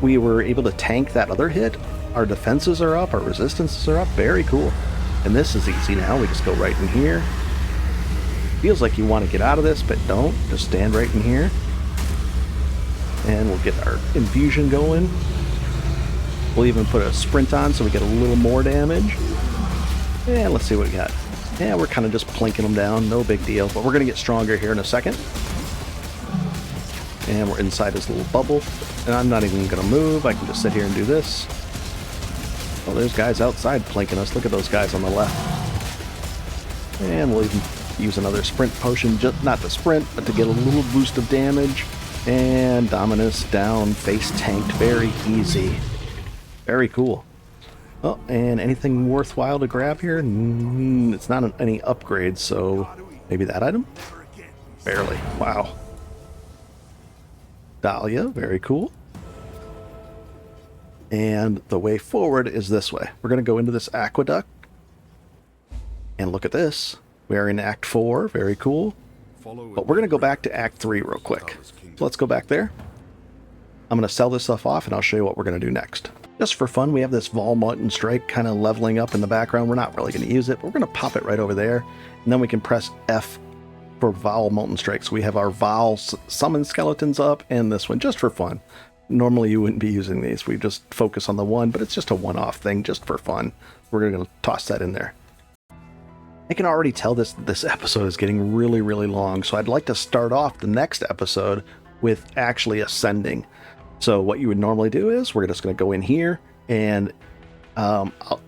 We were able to tank that other hit. Our defenses are up. Our resistances are up. Very cool. And this is easy now. We just go right in here. Feels like you want to get out of this, but don't. Just stand right in here. And we'll get our infusion going. We'll even put a sprint on so we get a little more damage. And let's see what we got. Yeah, we're kind of just plinking them down. No big deal. But we're going to get stronger here in a second. And we're inside this little bubble. And I'm not even going to move. I can just sit here and do this. Oh, there's guys outside plinking us. Look at those guys on the left. And we'll even use another sprint potion. Just not to sprint, but to get a little boost of damage. And Dominus down. Face tanked. Very easy. Very cool. Oh, and anything worthwhile to grab here? It's not any upgrades, so maybe that item? Barely. Wow. Dahlia, very cool. And the way forward is this way. We're going to go into this aqueduct. And look at this. We are in Act 4. Very cool. But we're going to go back to Act 3 real quick. So let's go back there. I'm going to sell this stuff off, and I'll show you what we're going to do next. Just for fun, we have this Vol Mutton Strike kind of leveling up in the background. We're not really going to use it, but we're going to pop it right over there. And then we can press F for Vol Molten Strike. So we have our Vol Summon Skeletons up, and this one, just for fun. Normally you wouldn't be using these. We just focus on the one, but it's just a one-off thing, just for fun. We're going to toss that in there. I can already tell this episode is getting really, really long, so I'd like to start off the next episode with actually ascending. So what you would normally do is we're just going to go in here, and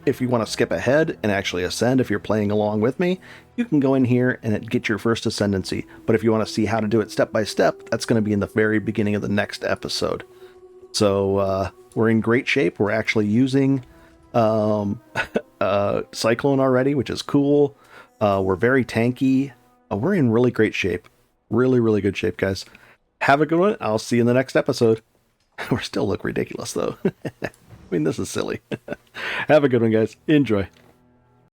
if you want to skip ahead and actually ascend, if you're playing along with me, you can go in here and get your first ascendancy. But if you want to see how to do it step by step, that's going to be in the very beginning of the next episode. So we're in great shape. We're actually using Cyclone already, which is cool. We're very tanky. We're in really great shape. Really, really good shape, guys. Have a good one. I'll see you in the next episode. We still look ridiculous, though. I mean, this is silly. Have a good one, guys. Enjoy.